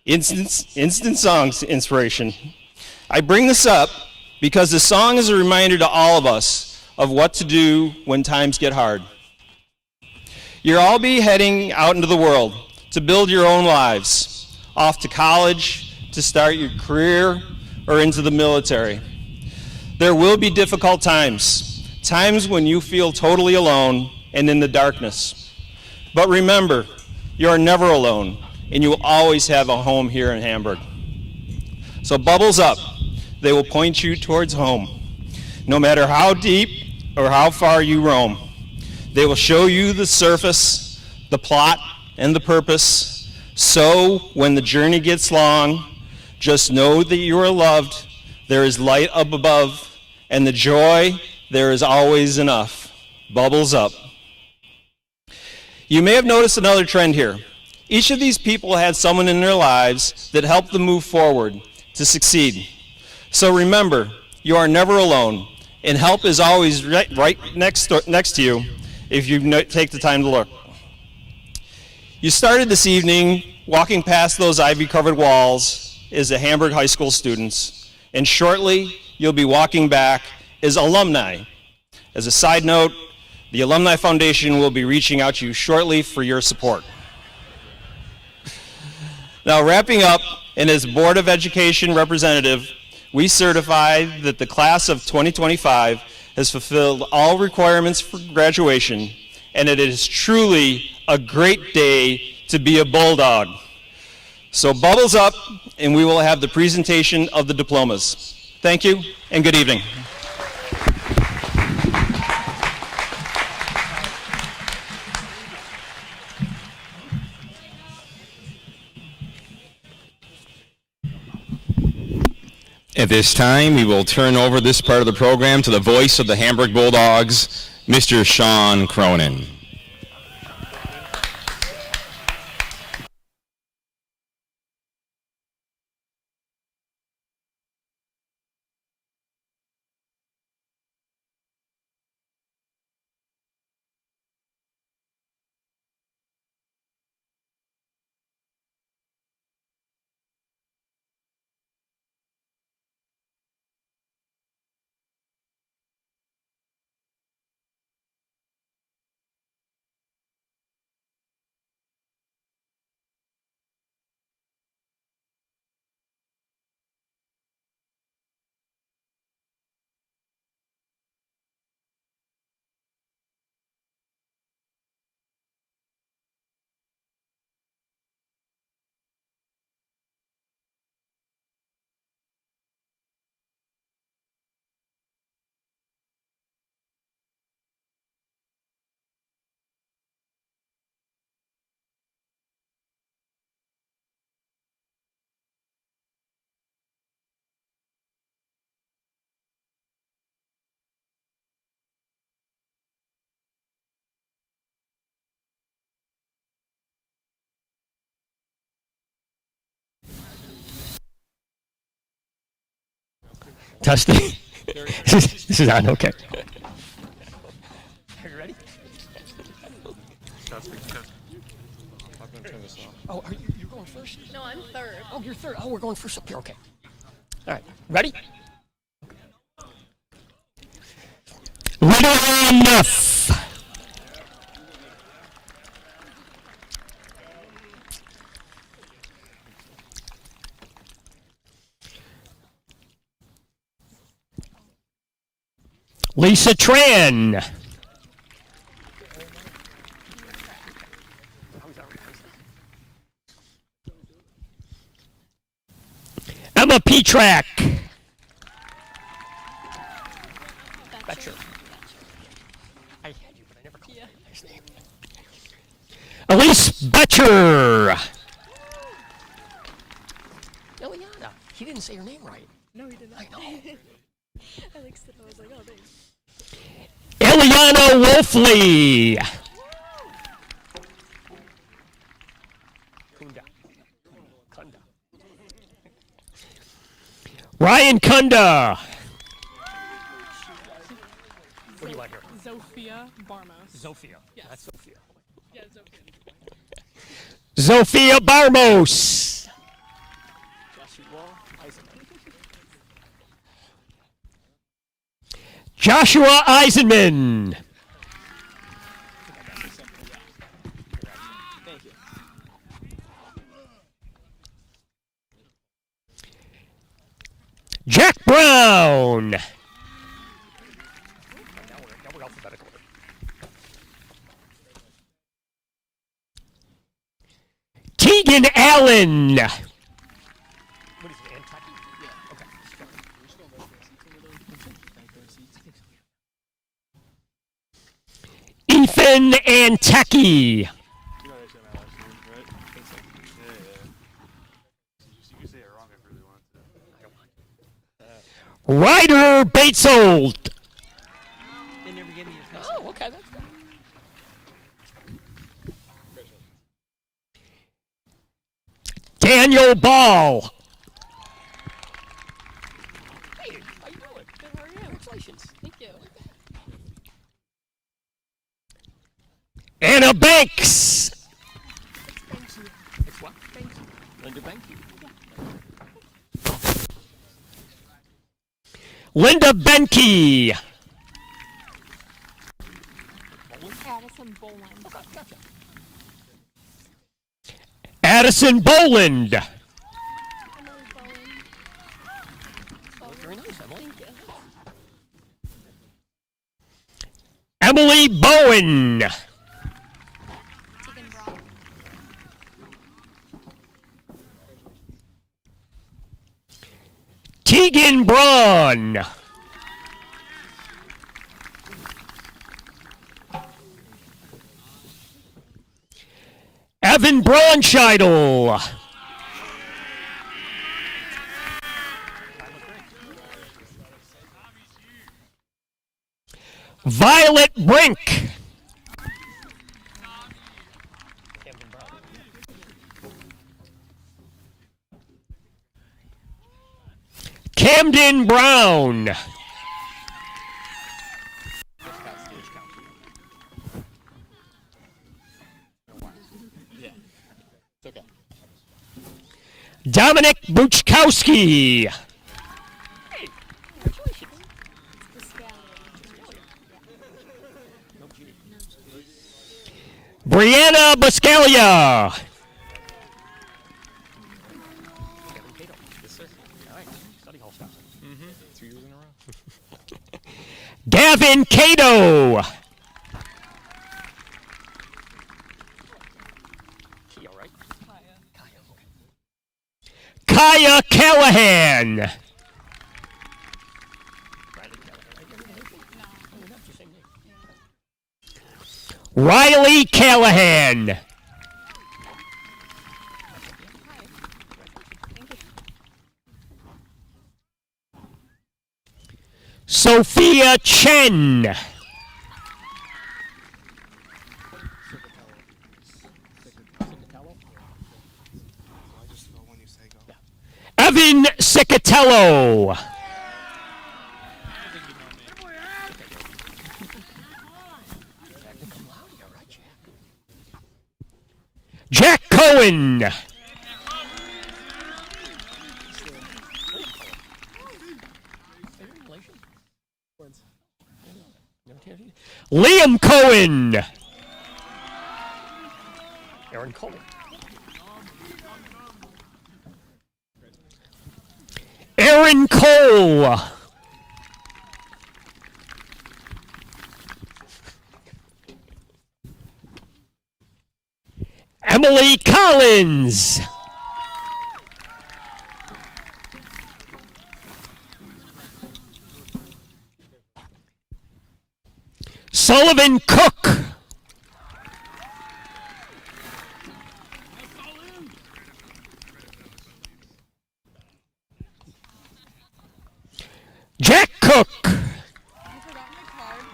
Speaker 8: Instant songs inspiration. I bring this up because the song is a reminder to all of us of what to do when times get hard. You'll all be heading out into the world to build your own lives, off to college, to start your career, or into the military. There will be difficult times, times when you feel totally alone and in the darkness. But remember, you are never alone, and you will always have a home here in Hamburg. So bubbles up. They will point you towards home. No matter how deep or how far you roam, they will show you the surface, the plot, and the purpose. So when the journey gets long, just know that you are loved, there is light up above, and the joy, there is always enough. Bubbles up. You may have noticed another trend here. Each of these people had someone in their lives that helped them move forward to succeed. So remember, you are never alone, and help is always right next to you if you take the time to look. You started this evening walking past those ivy-covered walls as a Hamburg High School students, and shortly you'll be walking back as alumni. As a side note, the Alumni Foundation will be reaching out to you shortly for your support. Now, wrapping up, and as Board of Education representative, we certify that the class of 2025 has fulfilled all requirements for graduation, and it is truly a great day to be a Bulldog. So bubbles up, and we will have the presentation of the diplomas. Thank you, and good evening.
Speaker 4: At this time, we will turn over this part of the program to the voice of the Hamburg Bulldogs, Mr. Sean Cronin.
Speaker 9: Testing. This is on, okay.
Speaker 8: Are you ready?
Speaker 9: Oh, are you going first?
Speaker 5: No, I'm third.
Speaker 9: Oh, you're third. Oh, we're going first up here, okay. All right, ready? Ready enough. Lisa Tran. Emma Petrak. Betcher. I had you, but I never called you his name. Elise Betcher. Eliana. He didn't say your name right.
Speaker 3: No, he did not.
Speaker 9: I know.
Speaker 3: I like stood. I was like, oh, thanks.
Speaker 9: Eliana Wolfley. Kunda.
Speaker 7: Ryan Kunda.
Speaker 9: What do you want here?
Speaker 3: Zofia Barmos.
Speaker 9: Zofia.
Speaker 3: Yes.
Speaker 9: That's Sophia.
Speaker 3: Yeah, Zofia.
Speaker 7: Zofia Barmos. Joshua Eisenman.
Speaker 9: Thank you.
Speaker 7: Jack Brown.
Speaker 9: Now we're alphabetical.
Speaker 7: Tegan Allen.
Speaker 9: What is it, Antucky? Yeah. Okay.
Speaker 7: Ethan Antecki.
Speaker 2: You know actually my last name, right? Yeah, yeah. You can say it wrong if you really want to.
Speaker 7: Ryder Batesold.
Speaker 9: They never gave me your Oh, okay, that's good.
Speaker 7: Daniel Ball.
Speaker 9: Hey, how you doing? Good, how are you? Congratulations.
Speaker 3: Thank you.
Speaker 7: Anna Banks.
Speaker 9: It's what? Thank you. Linda, thank you.
Speaker 7: Linda Benke.
Speaker 3: Addison Boland.
Speaker 9: Okay, gotcha.
Speaker 7: Addison Boland.
Speaker 9: Very nice, Emily. Thank you.
Speaker 7: Emily Bowen. Tegan Braun. Evan Braunscheidel. Violet Brink. Camden Brown.
Speaker 2: It's okay.
Speaker 7: Dominic Buchkowski.
Speaker 9: Hey, congratulations. No G.
Speaker 7: Brianna Buscalia.
Speaker 9: Kevin Cato. Yes, sir. All right. Study hall stuff.
Speaker 2: 2 years in a row.
Speaker 7: Gavin Cato.
Speaker 9: Keo, right?
Speaker 3: Kaya.
Speaker 9: Kaya, okay.
Speaker 7: Kaya Callahan.
Speaker 9: Riley Callahan. Right? No. Oh, that's your same name.
Speaker 7: Riley Callahan. Sophia Chen. Evan Cicatello. Jack Cohen. Liam Cohen.
Speaker 9: Aaron Cole.
Speaker 7: Aaron Cole. Emily Collins. Sullivan Cook. Jack Cook.
Speaker 3: I forgot my card,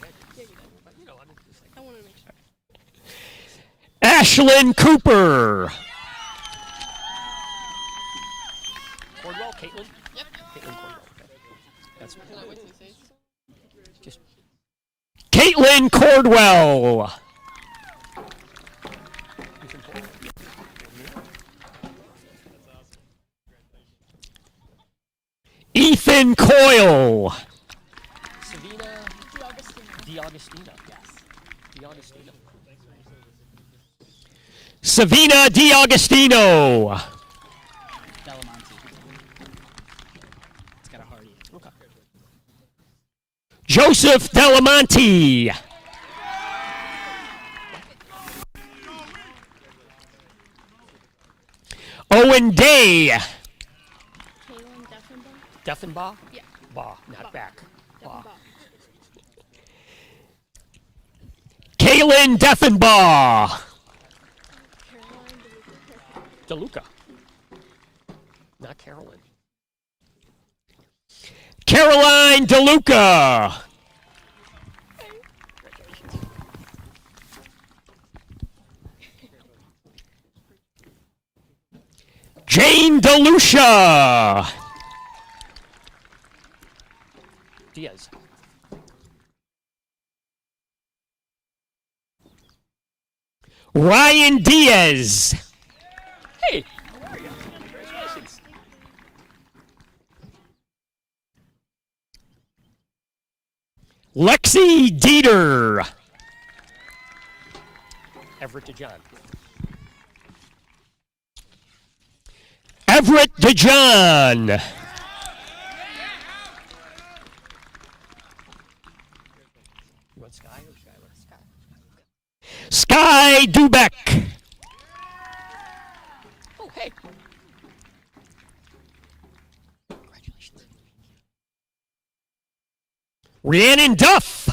Speaker 3: but it's
Speaker 9: You know, I'm just like,
Speaker 3: I wanted to make sure.
Speaker 9: Ashlyn Cooper. Cordwell, Caitlin? Yep. Caitlin Cordwell. Okay. That's just Caitlin Cordwell. Ethan Coyle. Savina DiAugustino. Yes. DiAugustino. Savina DiAugustino.
Speaker 1: Delamonte. It's got a heart.
Speaker 9: Okay. Joseph Delamonte. Owen Day. Deffenbaugh? Yeah. Baugh, not back. Baugh. Kaylin Deffenbaugh. DeLuca. Not Carolyn. Caroline DeLuca. Jane DeLucia. Diaz. Ryan Diaz. Hey, how are you? Congratulations. Lexi Dieter. Everett DeJohn. Everett DeJohn. You want Sky or Skylar? Sky Dubeck. Oh, hey. Congratulations. Rhiannon Duff.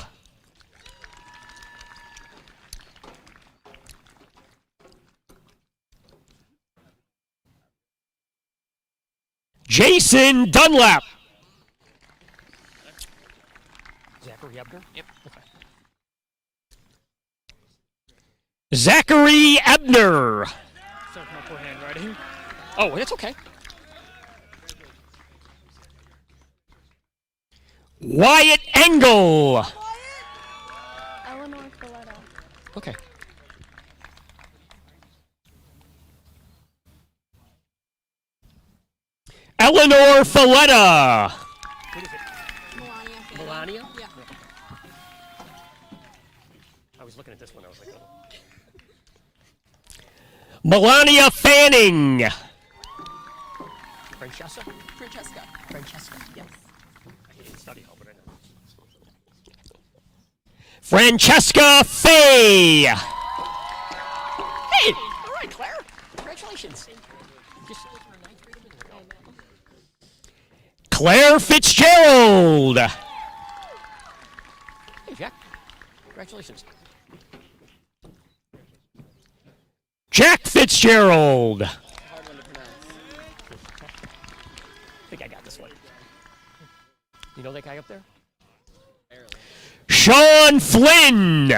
Speaker 9: Jason Dunlap. Zachary Ebner? Yep. Okay. Zachary Ebner.
Speaker 10: Sorry for my poor handwriting.
Speaker 9: Oh, that's okay. Wyatt Engel.
Speaker 6: Eleanor Coletta.
Speaker 9: Okay. Eleanor Folletta.
Speaker 10: What is it?
Speaker 9: Melania?
Speaker 1: Yeah.
Speaker 9: I was looking at this one. I was like, oh. Melania Fanning. Francesca?
Speaker 1: Francesca. Yes.
Speaker 9: I didn't study hall, but I know. Francesca Fay. Hey! All right, Claire. Congratulations. Just Claire Fitzgerald. Hey, Jack. Congratulations. Jack Fitzgerald.
Speaker 10: Hard one to pronounce.
Speaker 9: I think I got this one. You know that guy up there?
Speaker 10: Barely.
Speaker 9: Sean Flynn.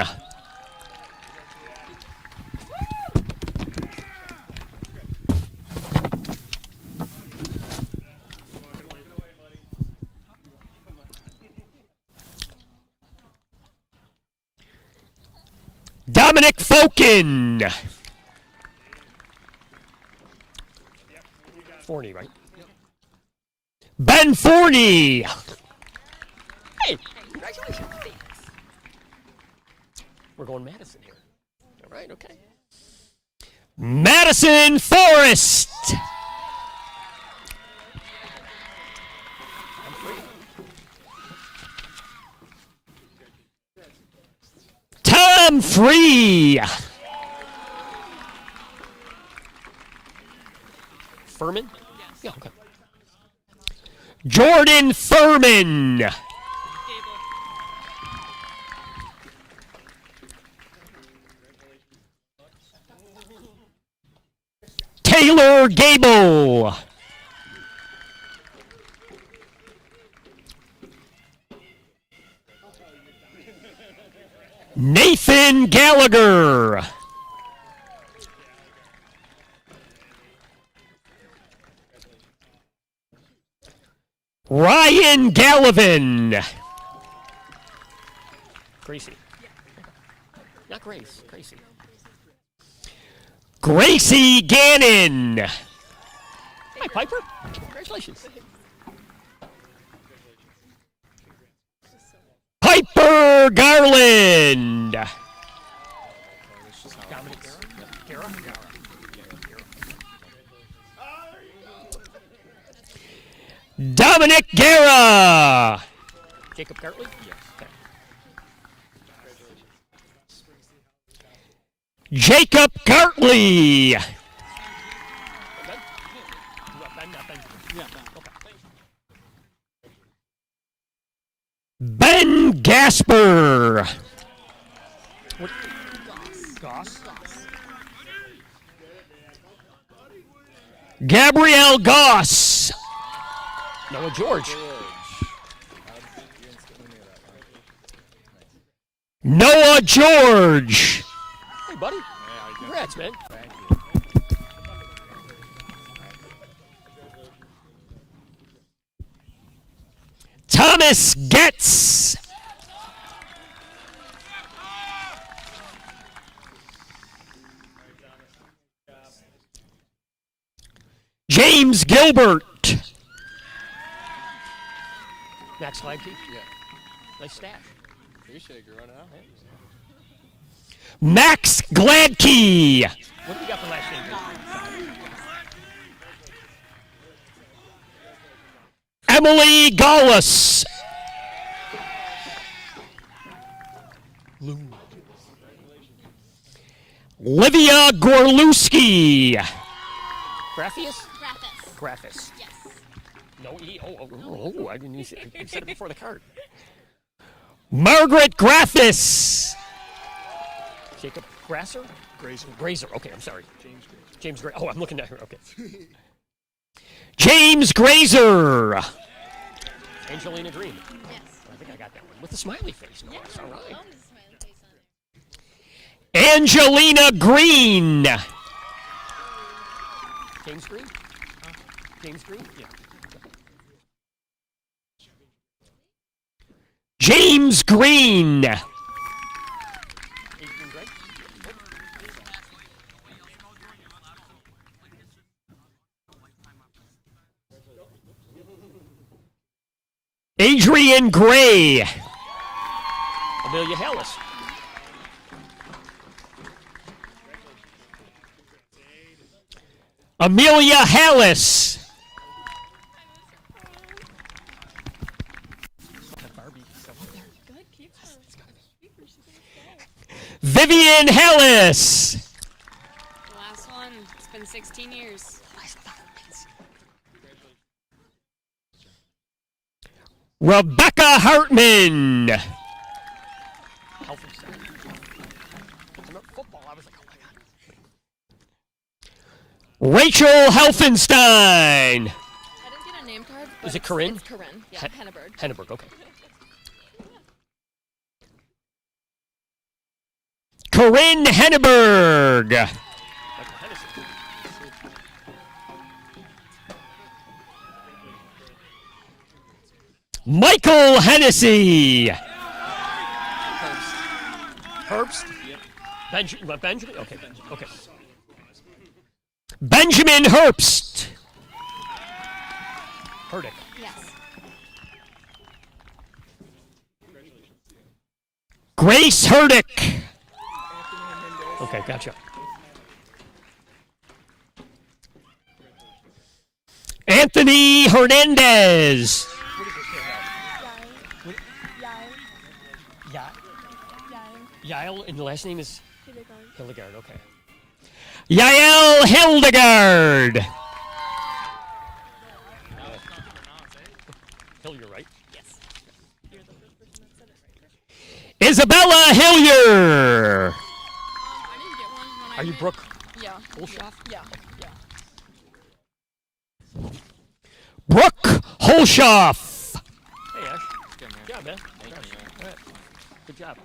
Speaker 9: Dominic Fokin. Forney, right? Ben Forney. Hey, congratulations. We're going Madison here. All right, okay. Madison Forrest. I'm free. Tom Free. Furman? Yeah, okay. Jordan Furman. Taylor Gable. Nathan Gallagher. Ryan Gallivan. Gracie. Not Grace. Gracie. Gracie Gannon. Hi, Piper. Congratulations. Piper Garland. Dominic Guerra? Dominic Guerra. Jacob Gartley? Yes. Okay. Jacob Gartley. Ben Gasper. What? Goss. Gabrielle Goss. Noah George. Noah George. Hey, buddy. Congrats, man. Thank you. Thomas Getz. James Gilbert. Max Flagkey? Yeah. Nice stash.
Speaker 10: Appreciate it, growing out.
Speaker 9: Max Gladkey. What do we got for last name? Emily Gallus. Livia Gorlewski. Graphius? Graphis. Yes. No E. Oh, I didn't use it. You said it before the card. Margaret Graphis. Jacob Grasser? Grazer. Okay, I'm sorry. James Grazer. Oh, I'm looking at her. Okay. James Grazer. Angelina Green. Yes. I think I got that one. With the smiley face. No, that's all right. Angelina Green. James Green? James Green? Yeah. James Green. Adrian Gray. Amelia Hallis. Amelia Hallis. Vivian Hallis.
Speaker 11: The last one. It's been 16 years.
Speaker 9: Rebecca Hartman. Football, I was like, oh my God. Rachel Helfenstein.
Speaker 11: I didn't get a name card.
Speaker 9: Is it Corinne?
Speaker 11: It's Corinne. Yeah, Henneberg.
Speaker 9: Henneberg, okay. Corinne Henneberg. Michael Hennessy. Herbst? Yep. Benjamin? Okay. Okay. Benjamin Herbst. Herdick.
Speaker 11: Yes.
Speaker 9: Grace Herdick. Okay, gotcha. Anthony Hernandez. Yael, and the last name is? Hildegard, okay. Yael Hildegard. Hillier, right? Yes. You're the first person that said it, right? Isabella Hillier.
Speaker 11: I didn't get one.
Speaker 9: Are you Brooke?
Speaker 11: Yeah.
Speaker 9: Holshoff?
Speaker 11: Yeah.
Speaker 9: Brooke Holshoff. Hey, Ash. Good job, man. All right. Good job.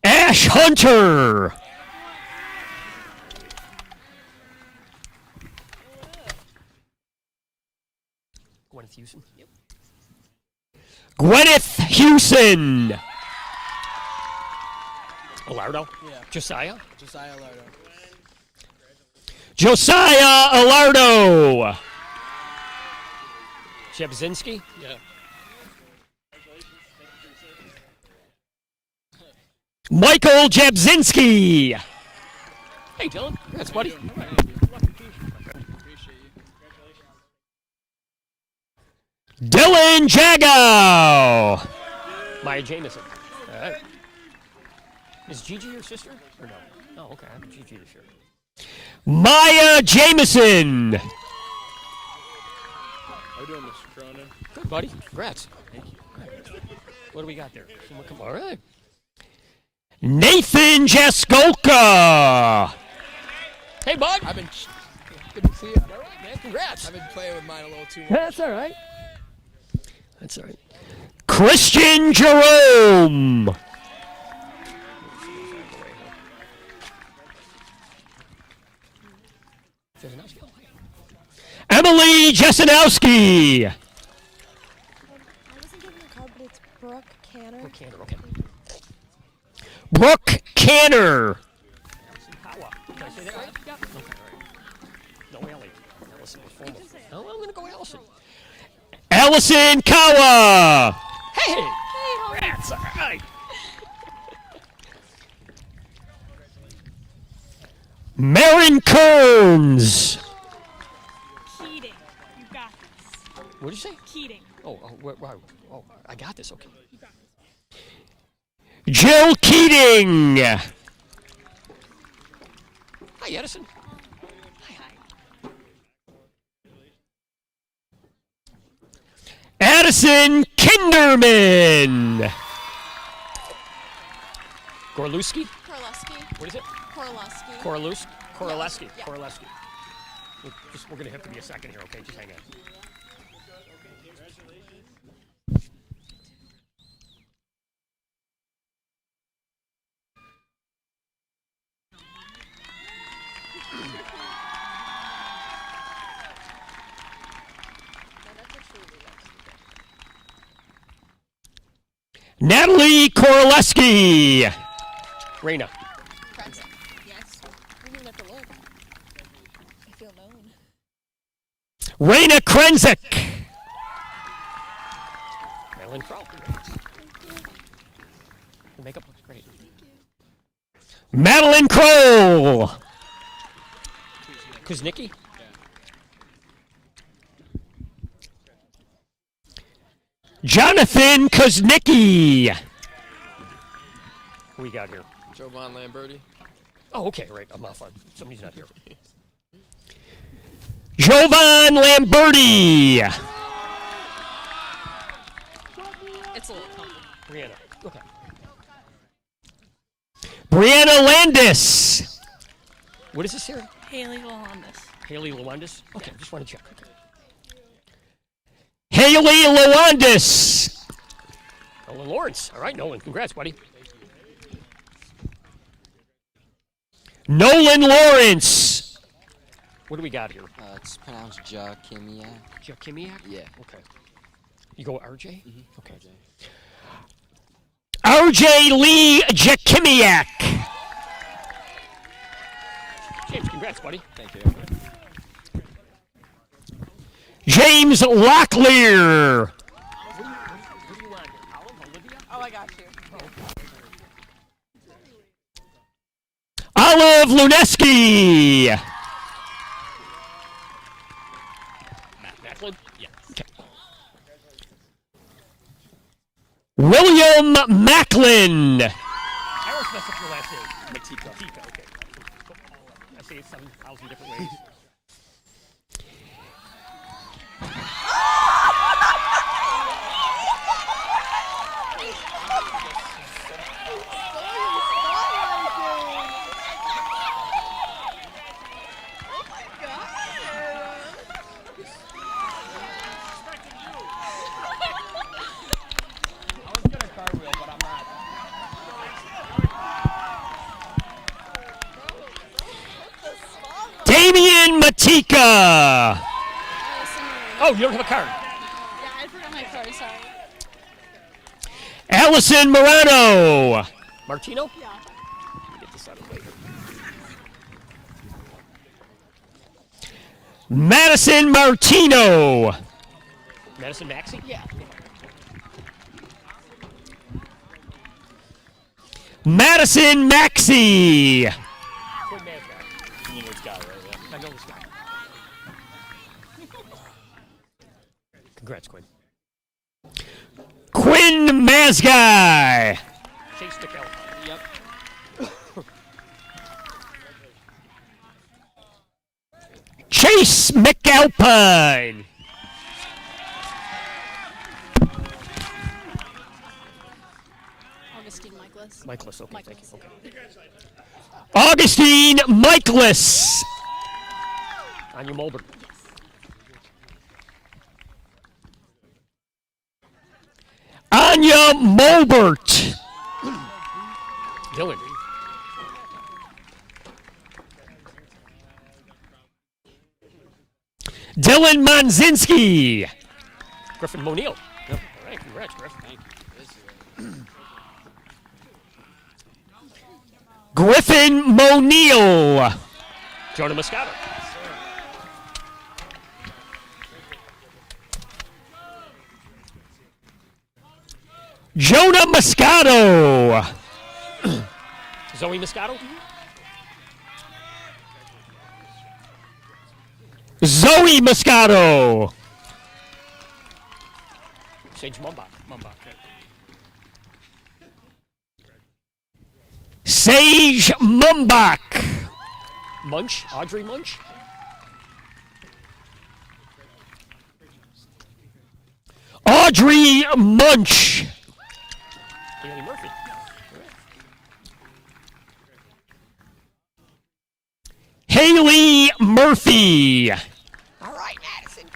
Speaker 9: Ash Hunter. Gwyneth Houston. Yep. Gwyneth Houston. Alardo?
Speaker 10: Yeah.
Speaker 9: Josiah?
Speaker 10: Josiah Lardo.
Speaker 9: Josiah Alardo. Jebzinski?
Speaker 10: Yeah.
Speaker 9: Michael Jebzinski. Hey, Dylan. Congrats, buddy. Dylan Jago. Maya Jameson. All right. Is Gigi your sister? Or no? Oh, okay. I have Gigi this year. Maya Jameson.
Speaker 10: How you doing, Mr. Cronin?
Speaker 9: Good, buddy. Congrats. Thank you. Right. What do we got there? Come on. All right. Nathan Jaskolka. Hey, bud.
Speaker 10: Good to see you.
Speaker 9: All right, man. Congrats.
Speaker 10: I've been playing with mine a little too much.
Speaker 9: That's all right. That's all right. Christian Jerome. Emily Jesenowski.
Speaker 3: I wasn't given a card, but it's Brooke Canner.
Speaker 9: Brooke Canner, okay. Brooke Canner. Did I say that right? Yep. Okay, all right. No, Ellie. Allison was formal. Oh, I'm going to go Allison. Allison Kawa. Hey. Rats, all right. Marin Kearns.
Speaker 12: Keating. You got this.
Speaker 9: What did you say?
Speaker 12: Keating.
Speaker 9: Oh, I got this, okay.
Speaker 12: You got this.
Speaker 9: Jill Keating. Hi, Edison. Hi. Addison Kinderman. Gorluski?
Speaker 3: Korleski.
Speaker 9: What is it?
Speaker 3: Korleski.
Speaker 9: Korleski.
Speaker 3: Yeah.
Speaker 9: Korleski. We're going to have to be a second here, okay? Just hang on. Natalie Korleski. Raina.
Speaker 3: Yes. I don't have to look. I feel known.
Speaker 9: Raina Krenzik. Marilyn Crow. Your makeup looks great. Madeline Kroll. Kuznicki. Jonathan Kuznicki. Who we got here?
Speaker 10: Jovan Lamberti.
Speaker 9: Oh, okay, right. I'm off on. Somebody's not here. Jovan Lamberti.
Speaker 3: It's a little complicated.
Speaker 9: Brianna. Okay. Brianna Landis. What is this here?
Speaker 12: Haley Lalandis.
Speaker 9: Haley Lewandis? Okay, just want to check. Okay. Haley Lewandis. Nolan Lawrence. All right, Nolan. Congrats, buddy. Nolan Lawrence. What do we got here?
Speaker 13: It's pronounced Jakimiak.
Speaker 9: Jakimiak?
Speaker 13: Yeah.
Speaker 9: Okay. You go RJ? Mm-hmm. Okay. RJ Lee Jakimiak. James, congrats, buddy.
Speaker 13: Thank you.
Speaker 9: James Locklear. What do you want here? Olive, Olivia?
Speaker 3: Oh, I got you.
Speaker 9: Olive Luneski. Macklin? Yeah. Okay. William Macklin. I always mess up your last name. Matika, okay. I say it 7,000 different ways. Damian Matika. Oh, you don't have a card. Allison Morano. Martino?
Speaker 12: Yeah.
Speaker 9: Get this out of the way. Madison Martino. Madison Maxey?
Speaker 12: Yeah.
Speaker 9: Madison Maxey. Quinn Mazda.
Speaker 2: You know this guy, right? Yeah.
Speaker 9: I know this guy. Congrats, Quinn. Quinn Mazguy. Chase DeKel.
Speaker 10: Yep.
Speaker 9: Chase McAlpine.
Speaker 12: Augustine Michaelis.
Speaker 9: Michaelis, okay, thank you.
Speaker 12: Michaelis.
Speaker 9: Okay. Augustine Michaelis. Anya Mulbert. Anya Mulbert. Dylan. Dylan Monzinski. Griffin Monil. Yep. All right, congrats, Griffin.
Speaker 10: Thank you.
Speaker 9: Griffin Monil. Jonah Moscato. Jonah Moscato. Zoe Moscato. Zoe Moscato. Sage Mumbach. Sage Mumbach. Munch. Audrey Munch. Audrey Munch. Haley Murphy. Haley Murphy. All right, Madison.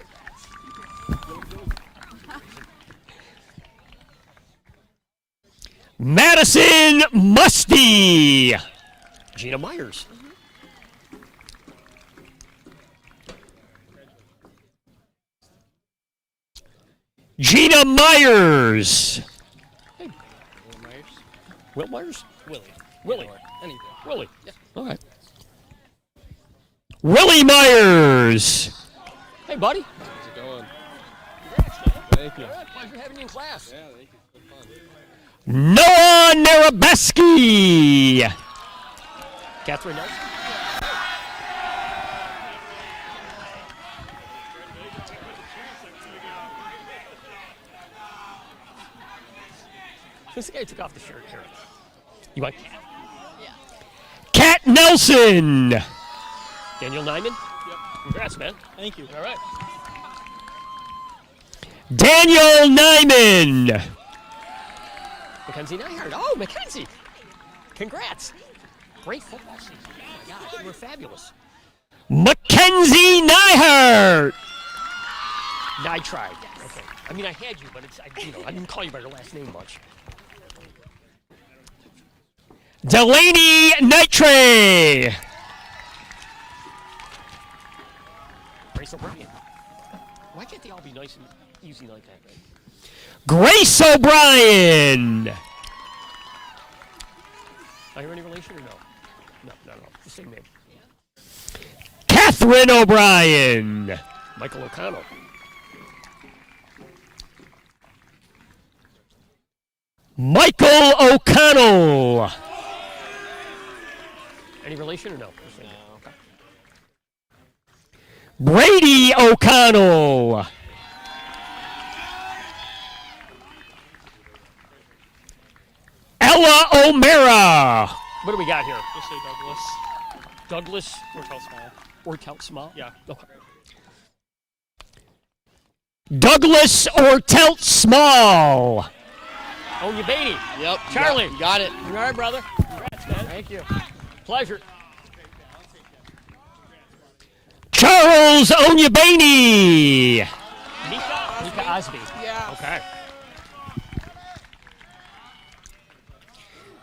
Speaker 9: Madison Musty. Gina Myers. Gina Myers. Hey. Will Myers? Willie.
Speaker 10: Anything.
Speaker 9: Willie.
Speaker 10: Yeah.
Speaker 9: All right. Willie Myers. Hey, buddy.
Speaker 10: How's it going?
Speaker 9: Thank you.
Speaker 10: All right,
Speaker 9: Pleasure having you in class.
Speaker 10: Yeah, thank you. It's been fun.
Speaker 9: Noah Narabeski. Catherine Nelson. This guy took off the shirt here. You like Cat?
Speaker 12: Yeah.
Speaker 9: Cat Nelson. Daniel Nyman. Yep. Congrats, man.
Speaker 2: Thank you.
Speaker 9: All right. Daniel Nyman. Mackenzie Nyhart. Oh, Mackenzie. Congrats. Great football season. Oh, my God. You were fabulous. Mackenzie Nyhart. I tried. Okay. I mean, I had you, but I didn't call you by your last name much. Delaney Nitre. Grace O'Brien. Why can't they all be nice and easy like that? Right? Grace O'Brien. Are you any relation or no? No, not at all. The same name. Catherine O'Brien. Michael O'Connell. Michael O'Connell. Any relation or no? No. Okay. Brady O'Connell. Ella O'Mara. What do we got here?
Speaker 2: Just say Douglas.
Speaker 9: Douglas
Speaker 2: Ortel Small.
Speaker 9: Ortel Small?
Speaker 2: Yeah.
Speaker 9: Okay. Douglas Ortelt Small. Onyebane.
Speaker 10: Yep.
Speaker 9: Charlie.
Speaker 10: You got it.
Speaker 9: You all right, brother? Congrats, man. Thank you. Pleasure. Charles Onyebane. Mika Osby.
Speaker 10: Yeah.
Speaker 9: Okay.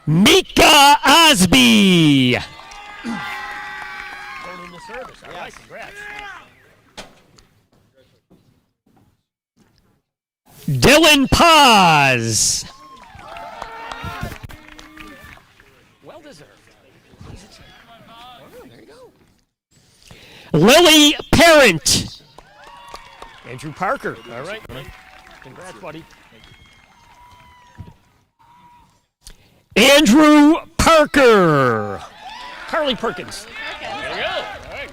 Speaker 9: Mika Osby. Going into service. All right, congrats. Dylan Paz. deserved. Oh, there you go.
Speaker 7: Lily Parent.
Speaker 9: Andrew Parker. All right. Congrats, buddy.
Speaker 7: Andrew Parker.
Speaker 9: Carly Perkins. There you go. All right.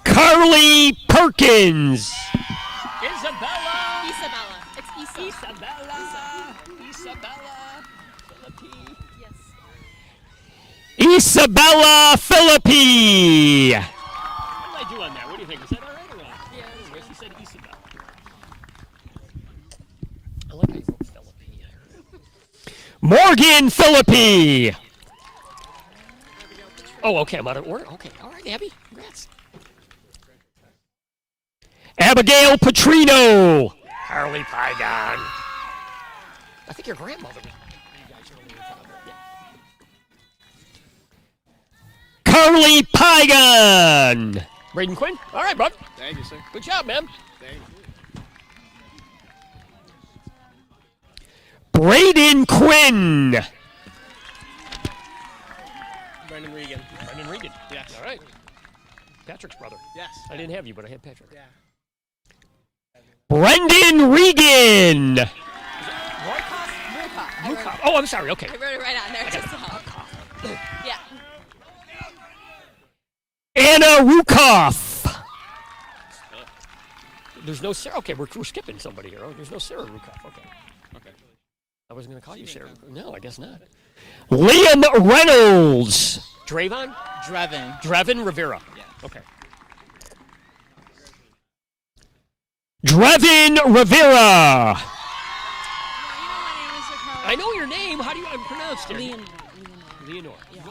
Speaker 7: Carly Perkins.
Speaker 9: Isabella.
Speaker 12: Isabella. It's Isa.
Speaker 9: Isabella. Isabella. Philippi.
Speaker 12: Yes.
Speaker 7: Isabella Philippi.
Speaker 9: What did I do on that? What do you think? Is that all right or not? Yeah. Anyway, she said Isabella. I like how you wrote Philippi.
Speaker 7: Morgan Philippi.
Speaker 9: Oh, okay. I'm out of order. Okay. All right, Abby. Congrats.
Speaker 7: Abigail Petrino.
Speaker 9: Harley Pygon. I think your grandmother was.
Speaker 7: Carly Pygon.
Speaker 9: Braden Quinn. All right, bud.
Speaker 10: Thank you, sir.
Speaker 9: Good job, man.
Speaker 10: Thank you.
Speaker 7: Braden Quinn.
Speaker 10: Brendan Regan.
Speaker 9: Brendan Regan.
Speaker 10: Yes.
Speaker 9: All right. Patrick's brother.
Speaker 10: Yes.
Speaker 9: I didn't have you, but I had Patrick.
Speaker 10: Yeah.
Speaker 7: Brendan Regan.
Speaker 9: Rukop. Oh, I'm sorry. Okay.
Speaker 1: I wrote it right on there just to help. Yeah.
Speaker 7: Anna Rukoff.
Speaker 9: There's no Sarah. Okay, we're skipping somebody here. Oh, there's no Sarah Rukoff. Okay.
Speaker 10: Okay.
Speaker 9: I wasn't going to call you Sarah. No, I guess not.
Speaker 7: Liam Reynolds.
Speaker 9: Dravon?
Speaker 14: Drevin.
Speaker 9: Drevin Rivera.
Speaker 14: Yeah.
Speaker 9: Okay.
Speaker 7: Drevin Rivera.
Speaker 9: I know your name. How do you pronounce it?
Speaker 12: Leonor.
Speaker 9: Yeah.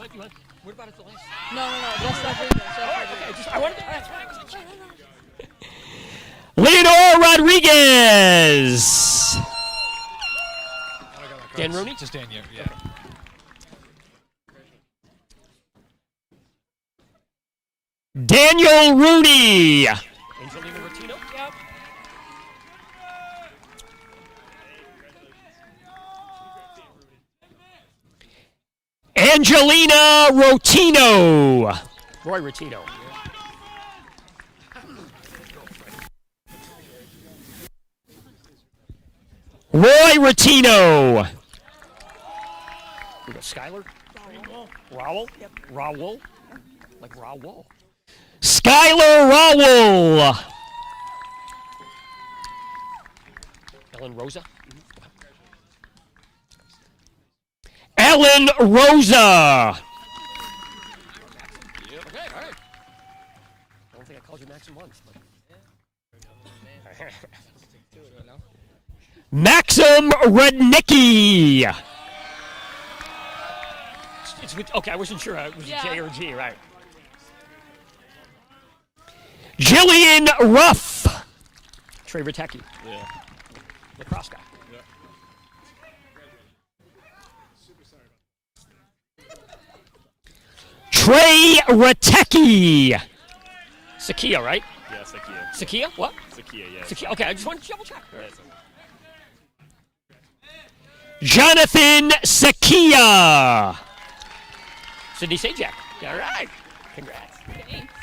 Speaker 9: What about it the last?
Speaker 12: No. That's not Leonor.
Speaker 9: I wanted to.
Speaker 7: Leonor Rodriguez.
Speaker 9: Dan Rooney?
Speaker 15: Just Dan, yeah.
Speaker 9: Okay.
Speaker 7: Daniel Rooney.
Speaker 9: Angelina Rotino? Yep.
Speaker 7: Angelina Rotino.
Speaker 9: Roy Rotino.
Speaker 7: Roy Rotino.
Speaker 9: We got Skylar. Rowell. Yep. Rowell. Like Rowell.
Speaker 7: Skylar Rowell.
Speaker 9: Ellen Rosa.
Speaker 7: Ellen Rosa.
Speaker 9: Yep. Okay, all right. I don't think I called you Maxim once, but.
Speaker 7: Maxim Rednicki.
Speaker 9: It's with, okay, I wasn't sure. It was J or G, right?
Speaker 7: Jillian Ruff.
Speaker 9: Trey Ritecki.
Speaker 2: Yeah.
Speaker 9: Lacrosse guy.
Speaker 2: Yeah.
Speaker 7: Trey Ritecki.
Speaker 9: Sakia, right?
Speaker 2: Yeah, Sakia.
Speaker 9: Sakia? What?
Speaker 2: Sakia, yeah.
Speaker 9: Sakia. Okay, I just wanted to double check.
Speaker 2: Right.
Speaker 7: Jonathan Sakia.
Speaker 9: Sydney Sajak. All right. Congrats.
Speaker 1: Thanks.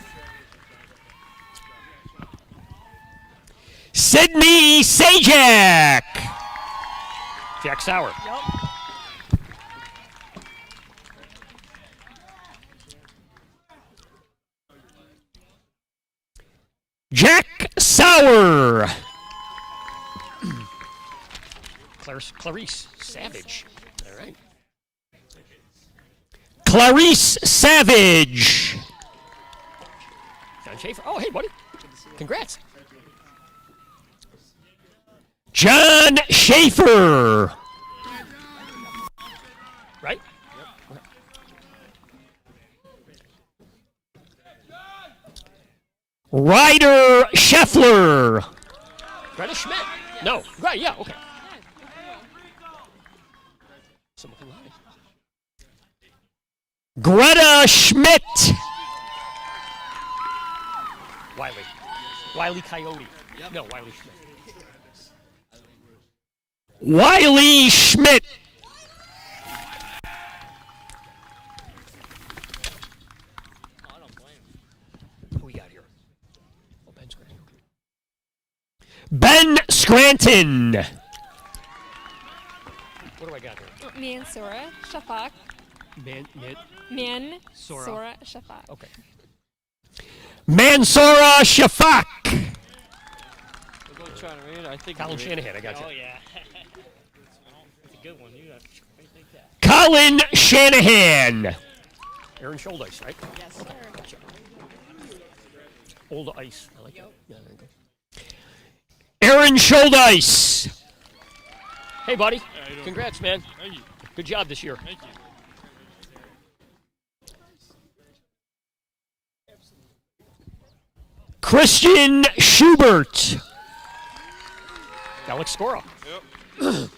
Speaker 7: Sydney Sajak.
Speaker 9: Jack Sauer.
Speaker 12: Yep.
Speaker 7: Jack Sauer.
Speaker 9: Clarice Savage. All right.
Speaker 7: Clarice Savage.
Speaker 9: John Schaefer. Oh, hey, buddy. Congrats.
Speaker 7: John Schaefer.
Speaker 9: Right?
Speaker 10: Yep.
Speaker 7: Ryder Scheffler.
Speaker 9: Greta Schmidt. No. Right, yeah, okay.
Speaker 7: Greta Schmidt.
Speaker 9: Wiley Coyote. Yep. No, Wiley Schmidt. Wiley Schmidt. Who we got here? Oh, Ben Scranton. Ben Scranton. What do I got here?
Speaker 14: Mansura Shafak. Sora Shafak.
Speaker 9: Okay. Mansura Shafak.
Speaker 10: Trying to read. I think
Speaker 9: Colin Shanahan, I got you.
Speaker 10: Oh yeah. That's a good one. You got to take that.
Speaker 9: Colin Shanahan. Aaron Schuldice, right?
Speaker 14: Yes, sir.
Speaker 9: Gotcha. Old ice. I like that. Yeah, there you go. Aaron Schuldice. Hey, buddy. Congrats, man.
Speaker 2: Thank you.
Speaker 9: Good job this year.
Speaker 2: Thank you.
Speaker 9: Christian Schubert. Alex Scora.
Speaker 2: Yep.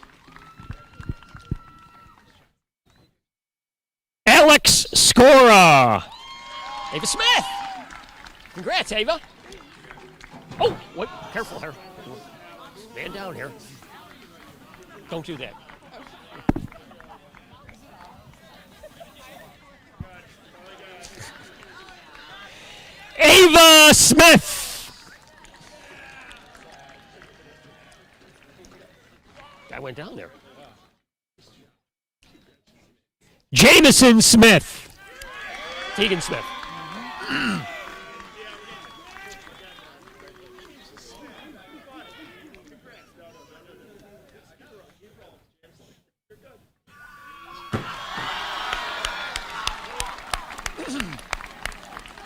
Speaker 9: Alex Scora. Ava Smith. Congrats, Ava. Oh, what? Careful here. Man down here. Don't do that. Ava Smith. I went down there. Jameson Smith. Tegan Smith.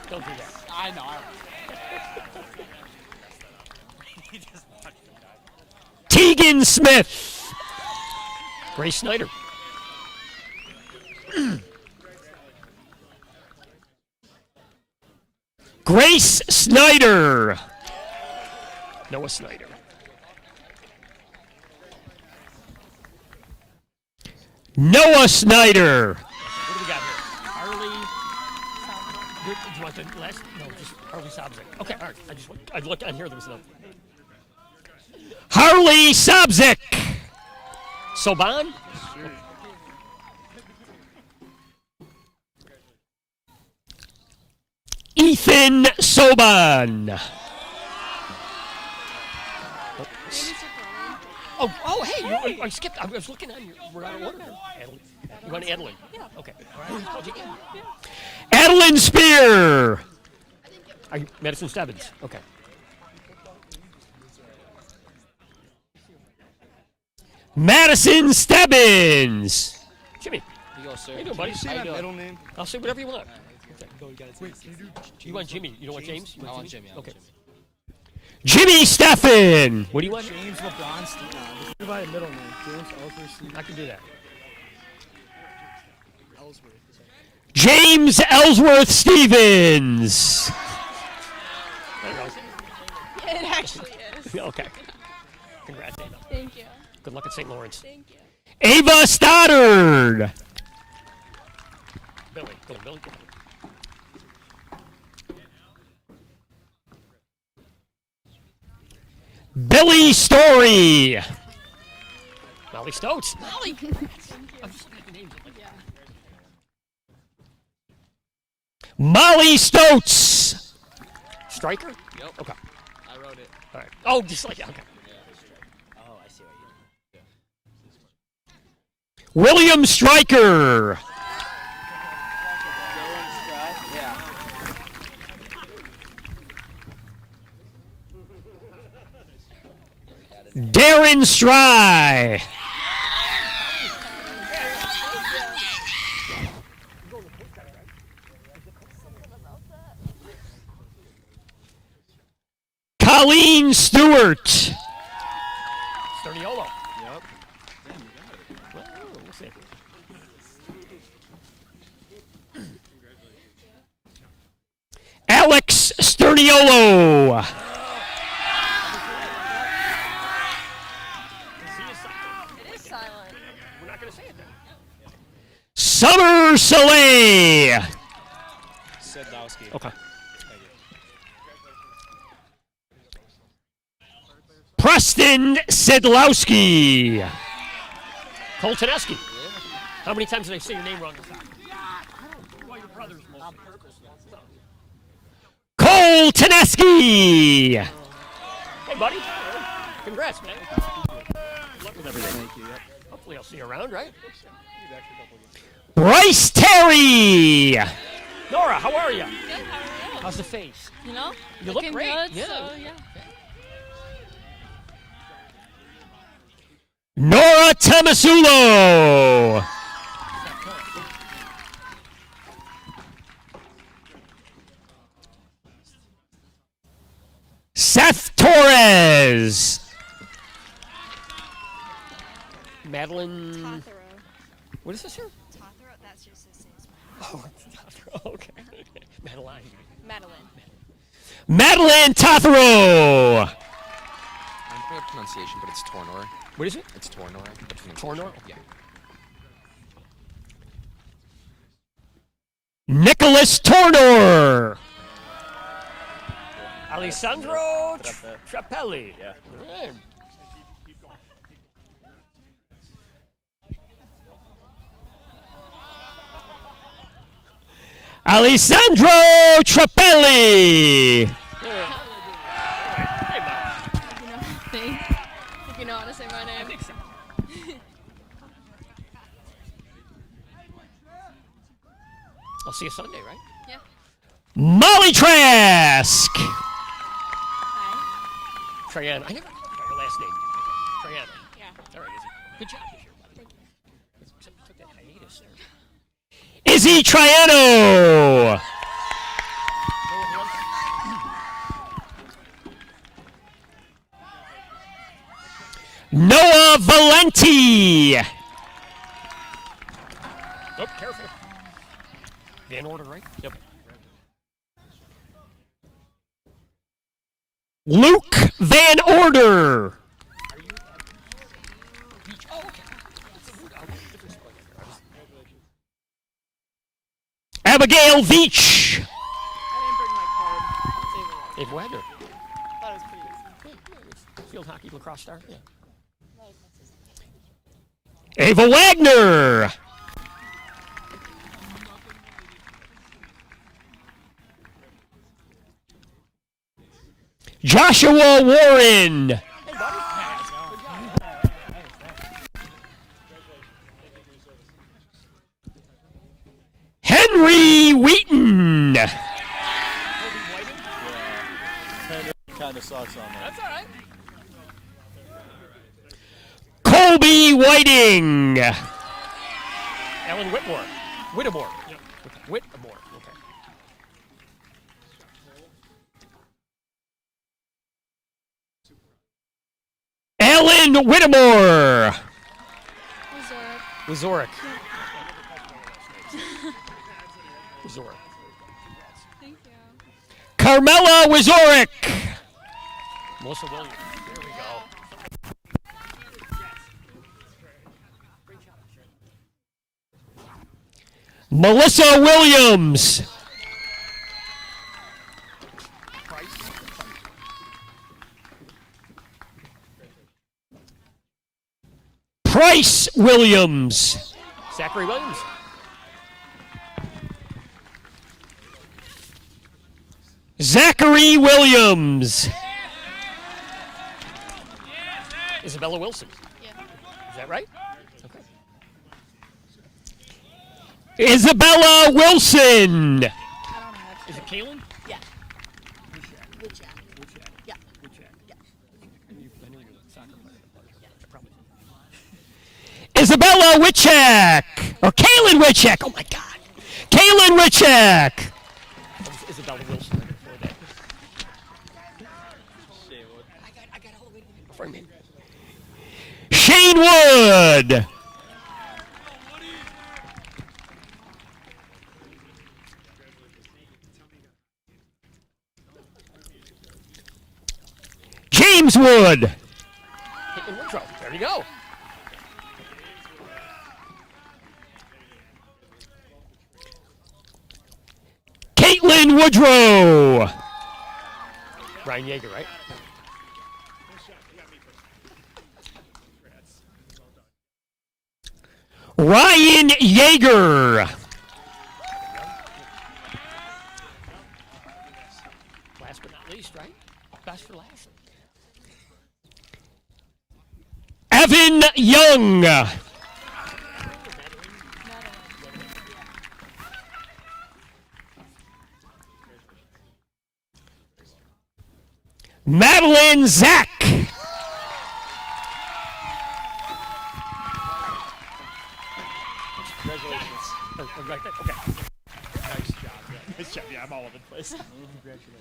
Speaker 9: Don't do that.
Speaker 10: I know.
Speaker 9: Tegan Smith. Grace Snyder. Grace Snyder. Noah Snyder. Noah Snyder. What do we got here? Harley. Do you want the last? No, just Harley Sobzik. Okay, all right. I looked on here. There was no. Harley Sobzik. Soban. Ethan Soban. Oh, hey, I skipped. I was looking on your. We're out of order. Adeline. You want Adeline? Yeah. Okay. All right. Called you again. Yeah. Adeline Spear. Are you Madison Stebbins? Okay. Madison Stebbins. Jimmy.
Speaker 10: You go, sir.
Speaker 9: How you doing, buddy?
Speaker 2: Say that middle name.
Speaker 9: I'll say whatever you want.
Speaker 10: Wait,
Speaker 9: You want Jimmy? You don't want James?
Speaker 10: I want Jimmy.
Speaker 9: Okay. Jimmy Steffen. What do you want?
Speaker 10: James LeBron Stevens.
Speaker 2: What about a middle name? James Ellsworth.
Speaker 9: I can do that.
Speaker 10: Ellsworth.
Speaker 9: James Ellsworth Stevens.
Speaker 14: It actually is.
Speaker 9: Okay. Congrats, Ava.
Speaker 14: Thank you.
Speaker 9: Good luck at St. Lawrence.
Speaker 14: Thank you.
Speaker 9: Ava Stoddard. Billy. Go, Billy. Billy Story. Molly Stokes.
Speaker 14: Molly.
Speaker 9: I'm just looking at the names. Molly Stokes. Striker?
Speaker 10: Yep.
Speaker 9: Okay.
Speaker 10: I wrote it.
Speaker 9: All right. Oh, just like, okay.
Speaker 10: Oh, I see what you did.
Speaker 9: William Stryker.
Speaker 10: Yeah.
Speaker 9: Darren Stry. Colleen Stewart. Sterniolo.
Speaker 2: Yep.
Speaker 9: Well, we'll see. Alex Sterniolo.
Speaker 14: It is silent.
Speaker 9: We're not going to say it then. Summer Soleil.
Speaker 10: Sedlowski.
Speaker 9: Okay. Preston Sidlowski. Cole Tedeschi. How many times did I say your name wrong? Well, your brother's mostly. Cole Tedeschi. Hey, buddy. Congrats, man. Good luck with everything. Thank you. Yep. Hopefully I'll see you around, right? Bryce Terry. Nora, how are you?
Speaker 14: Good, how are you?
Speaker 9: How's the face?
Speaker 14: You know?
Speaker 9: You look
Speaker 14: looking
Speaker 9: great.
Speaker 14: Good,
Speaker 9: Yeah.
Speaker 14: So, yeah.
Speaker 9: Nora Tamasulo. Seth Torres. Madeline.
Speaker 14: Tothero.
Speaker 9: What is this here?
Speaker 14: Tothero? That's just his name.
Speaker 9: Oh, okay. Madeline.
Speaker 14: Madeline.
Speaker 9: Madeline Tothero.
Speaker 13: I'm for the pronunciation, but it's Tornor.
Speaker 9: What is it?
Speaker 13: It's Tornor.
Speaker 9: Tornor?
Speaker 13: Yeah.
Speaker 9: Nicholas Tornor. Alessandro Trapelli.
Speaker 2: Yeah.
Speaker 9: Right. Alessandro Trapelli.
Speaker 14: Think you know how to say my name?
Speaker 9: I think so. I'll see you Sunday, right?
Speaker 14: Yeah.
Speaker 9: Molly Trask.
Speaker 14: Hi.
Speaker 9: Triana. I never called you by your last name. Triana.
Speaker 14: Yeah.
Speaker 9: All right, Izzy. Good job this year. Thank you. Took that hiatus there. Izzy Triano. Noah Valenti. Oh, careful. Van Order, right? Yep. Luke Van Order. Abigail Veach.
Speaker 14: I didn't bring my card.
Speaker 9: Dave Wagner.
Speaker 14: Thought it was pretty easy.
Speaker 9: Field hockey lacrosse star. Yeah. Ava Wagner. Joshua Warren. Henry Wheaton.
Speaker 2: Kind of sucks on that.
Speaker 9: That's all right. Colby Whiting. Alan Whitmore. Whittemore. Yep. Whittemore. Okay. Alan Whittemore. Wazorek. Wazorek.
Speaker 14: Thank you.
Speaker 9: Carmela Wazorek. Melissa Williams. There we go. Melissa Williams. Price Williams. Zachary Williams. Zachary Williams. Isabella Wilson.
Speaker 14: Yeah.
Speaker 9: Is that right? Okay. Isabella Wilson.
Speaker 14: I don't have.
Speaker 9: Is it Kaylin?
Speaker 14: Yeah. Yeah.
Speaker 9: Isabella Witchak. Or Kaylin Witchak. Oh my God. Kaylin Witchak. Isabella Wilson. Shane Wood. James Wood. There you go. Caitlin Woodrow. Ryan Yeager, right? Ryan Yeager. Last but not least, right? Best for last. Evan Young. Madeline Zach.
Speaker 10: Congratulations.
Speaker 9: Right there. Okay. Nice job. Yeah. Nice job. Yeah, I'm all over the place. Congratulations.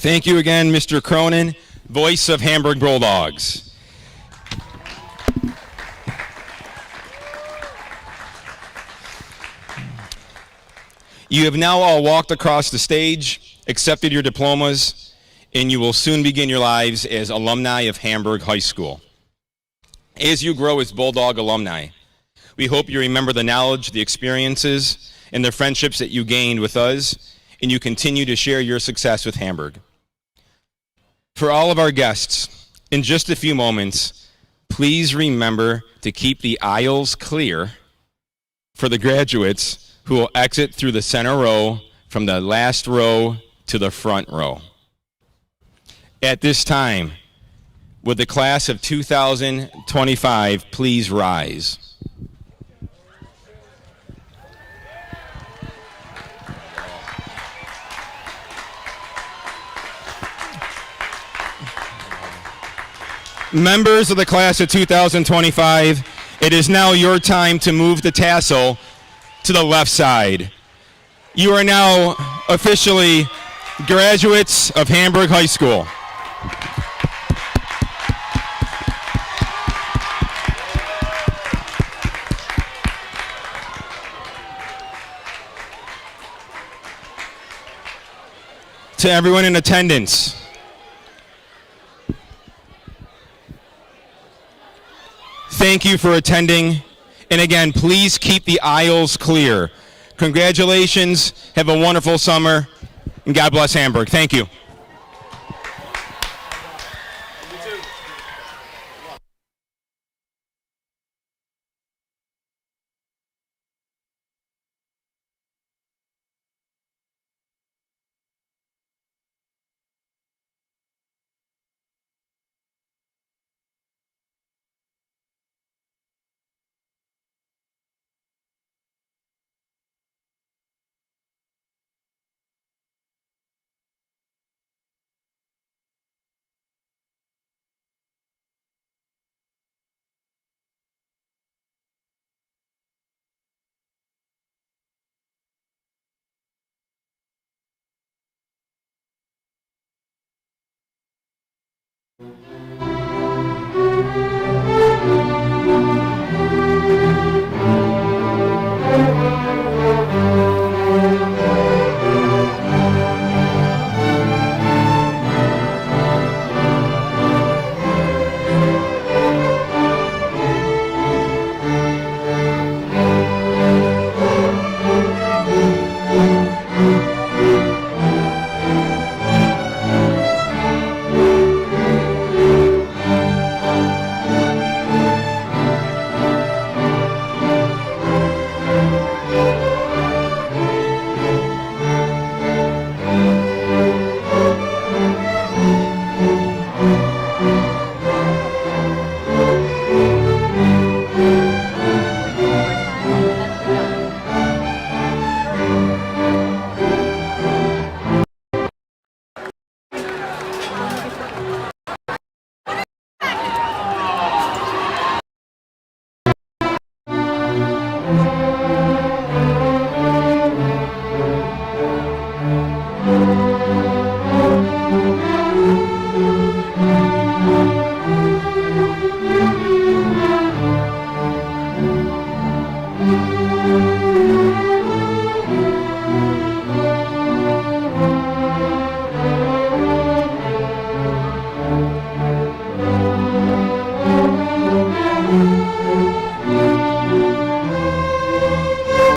Speaker 4: Thank you again, Mr. Cronin, voice of Hamburg Bulldogs. You have now all walked across the stage, accepted your diplomas, and you will soon begin your lives as alumni of Hamburg High School. As you grow as Bulldog alumni, we hope you remember the knowledge, the experiences, and the friendships that you gained with us, and you continue to share your success with Hamburg. For all of our guests, in just a few moments, please remember to keep the aisles clear for the graduates who will exit through the center row from the last row to the front row. At this time, would the class of 2025 please rise? Members of the class of 2025, it is now your time to move the tassel to the left side. You are now officially graduates of Hamburg High School. To everyone in attendance, thank you for attending, and again, please keep the aisles clear. Congratulations, have a wonderful summer, and God bless Hamburg. Thank you.